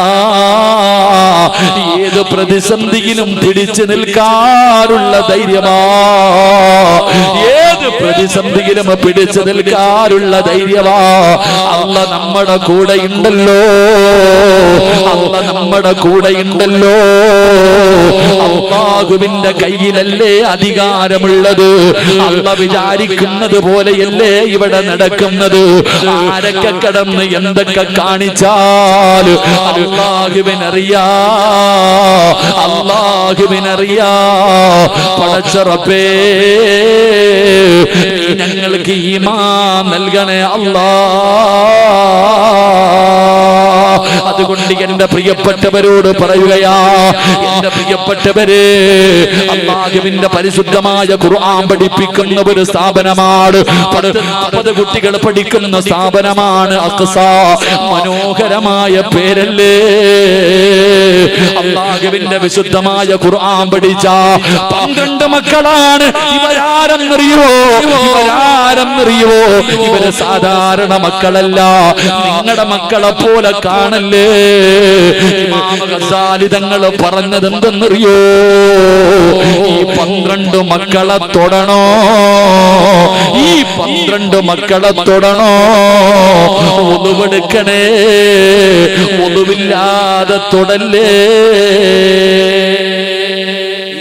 ഏത് പ്രതിസന്ധിയിലും പിടിച്ചു നിൽക്കാനുള്ള ധൈര്യമാ, ഏത് പ്രതിസന്ധിയിലും പിടിച്ചു നിൽക്കാനുള്ള ധൈര്യമാ. അല്ല നമ്മുടെ കൂടെ ഉണ്ടല്ലോ, അല്ല നമ്മുടെ കൂടെ ഉണ്ടല്ലോ. അല്ലാഹുവിന്റെ കയ്യിലല്ലേ അധികാരമുള്ളത്. അല്ല വിചാരിക്കുന്നത് പോലെയല്ലേ ഇവിടെ നടക്കുന്നത്. ആരൊക്കെ കടന്ന് എന്തൊക്കെ കാണിച്ചാൽ അല്ലാഹുവിനറിയാ, അല്ലാഹുവിനറിയാ. പടച്ച റബ്ബേ, ഞങ്ങൾക്ക് ഈമാൻ നൽകണേ അല്ലാഹ്. അതുകൊണ്ട് എന്റെ പ്രിയപ്പെട്ടവരോട് പറയുകയാ, എന്റെ പ്രിയപ്പെട്ടവരെ, അല്ലാഹുവിന്റെ പരിശുദ്ധമായ ഖുർആൻ പഠിപ്പിക്കുന്ന ഒരു സ്ഥാപനമാണ്, 40 കുട്ടികൾ പഠിക്കുന്ന സ്ഥാപനമാണ് അഖ്സ. മനോഹരമായ പേരല്ലേ. അല്ലാഹുവിന്റെ വിശുദ്ധമായ ഖുർആൻ പഠിച്ച 12 മക്കളാണ്. ഇവരാരെന്നറിയോ? ഇവര് സാധാരണ മക്കളല്ല. നിങ്ങളുടെ മക്കളെ പോലെ കാണല്ലേ. ഇമാം ഗസാലി തങ്ങൾ പറഞ്ഞത് എന്തെന്നറിയോ? ഈ 12 മക്കളെ തൊടണോ? ഈ 12 മക്കളെ തൊടണോ? ഒതുവെടുക്കണേ, ഒതുവില്ലാതെ തൊടല്ലേ.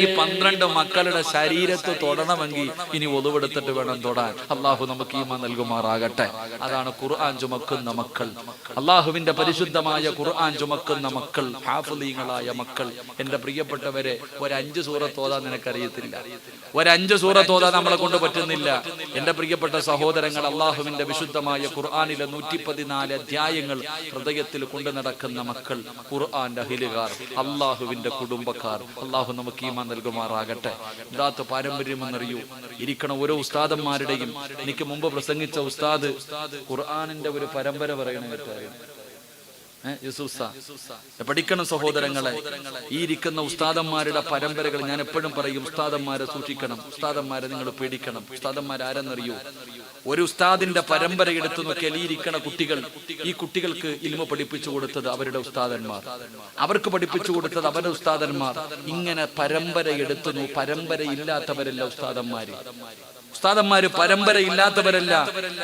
ഈ 12 മക്കളുടെ ശരീരത്ത് തൊടണമെങ്കിൽ ഇനി ഒതുവെടുത്തിട്ട് വേണം തൊടാൻ. അള്ളാഹു നമുക്ക് ഈമാൻ നൽകുമാറാകട്ടെ. അതാണ് ഖുർആൻ ചുമക്കുന്ന മക്കൾ, അള്ളാഹുവിന്റെ പരിശുദ്ധമായ ഖുർആൻ ചുമക്കുന്ന മക്കൾ, ഹാഫിളീങ്ങളായ മക്കൾ. എന്റെ പ്രിയപ്പെട്ടവരെ, ഒരു 5 സൂറത്ത് ഓതാൻ നിനക്കറിയത്തില്ല, ഒരു 5 സൂറത്ത് ഓതാൻ നമ്മളെ കൊണ്ട് പറ്റുന്നില്ല. എന്റെ പ്രിയപ്പെട്ട സഹോദരങ്ങൾ, അള്ളാഹുവിന്റെ വിശുദ്ധമായ ഖുർആനിലെ 114 അധ്യായങ്ങൾ ഹൃദയത്തിൽ കൊണ്ടു നടക്കുന്ന മക്കൾ, ഖുർആന്റെ അഹിലുകാർ, അള്ളാഹുവിന്റെ കുടുംബക്കാർ. അള്ളാഹു നമുക്ക് ഈമാൻ നൽകുമാറാകട്ടെ. എന്താത്ത പാരമ്പര്യമെന്നറിയൂ? ഇരിക്കണ ഓരോ ഉസ്താദന്മാരുടെയും, എനിക്ക് മുമ്പ് പ്രസംഗിച്ച ഉസ്താദ് ഖുർആനിന്റെ ഒരു പരമ്പര പറയണ പഠിക്കണം സഹോദരങ്ങളെ. ഈ ഇരിക്കുന്ന ഉസ്താദന്മാരുടെ പരമ്പരകൾ ഞാൻ എപ്പോഴും പറയും, ഉസ്താദന്മാരെ സൂക്ഷിക്കണം, ഉസ്താദന്മാരെ നിങ്ങൾ പേടിക്കണം. ഉസ്താദന്മാരാരെന്നറിയോ? ഒരു ഉസ്താദിന്റെ പരമ്പര എടുത്തു നോക്കിയാൽ ഈ ഇരിക്കണ കുട്ടികൾ, ഈ കുട്ടികൾക്ക് ഇൽമ പഠിപ്പിച്ചു കൊടുത്തത് അവരുടെ ഉസ്താദന്മാർ, അവർക്ക് പഠിപ്പിച്ചു കൊടുത്തത് അവരുടെ ഉസ്താദന്മാർ. ഇങ്ങനെ പരമ്പര എടുത്തു, പരമ്പര ഇല്ലാത്തവരല്ല ഉസ്താദന്മാര്. ഉസ്താദന്മാര് പരമ്പര ഇല്ലാത്തവരല്ല.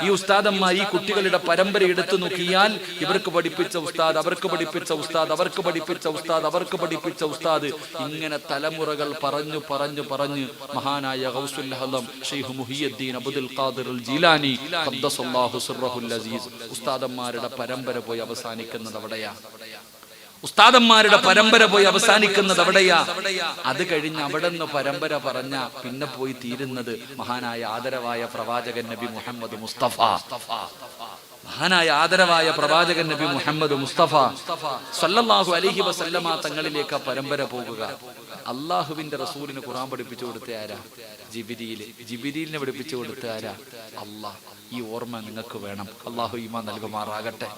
ഈ ഉസ്താദന്മാർ ഈ കുട്ടികളുടെ പരമ്പര എടുത്തു നോക്കിയാൽ ഇവർക്ക് പഠിപ്പിച്ച ഉസ്താദ്, അവർക്ക് പഠിപ്പിച്ച ഉസ്താദ്, അവർക്ക് പഠിപ്പിച്ച ഉസ്താദ്, അവർക്ക് പഠിപ്പിച്ച ഉസ്താദ്, ഇങ്ങനെ തലമുറകൾ പറഞ്ഞു പറഞ്ഞു പറഞ്ഞ് മഹാനായ ഗൗസുൽ ആലം ശൈഖ് മുഹിയുദ്ദീൻ അബ്ദുൽ ഖാദിർ അൽ ജീലാനി ഖദ്ദസല്ലാഹു സിർറഹുൽ അസീസ് ഉസ്താദന്മാരുടെ പരമ്പര പോയി അവസാനിക്കുന്നത് അവിടെയാ. ഉസ്താദന്മാരുടെ പരമ്പര പോയി അവസാനിക്കുന്നത് അവിടെയാ. അത് കഴിഞ്ഞ് അവിടെ നിന്ന് പരമ്പര പറഞ്ഞ പിന്നെ പോയി തീരുന്നത് മഹാനായ ആദരവായ പ്രവാചകൻ നബി മുഹമ്മദ് മുസ്തഫ. മഹാനായ ആദരവായ പ്രവാചകൻ നബി മുഹമ്മദ് മുസ്തഫ സല്ലല്ലാഹു അലൈഹി വസല്ലമ തങ്ങളിലേക്ക് പരമ്പര പോകുക. അള്ളാഹുവിന്റെ റസൂലിന് ഖുർആൻ പഠിപ്പിച്ചു കൊടുത്ത ആരാ? ജിബ്രീലിനെ പഠിപ്പിച്ചു കൊടുത്ത ആരാ? അള്ളാഹ്. ഈ ഓർമ്മ നിങ്ങൾക്ക് വേണം. അള്ളാഹു ഈമാൻ നൽകുമാറാകട്ടെ.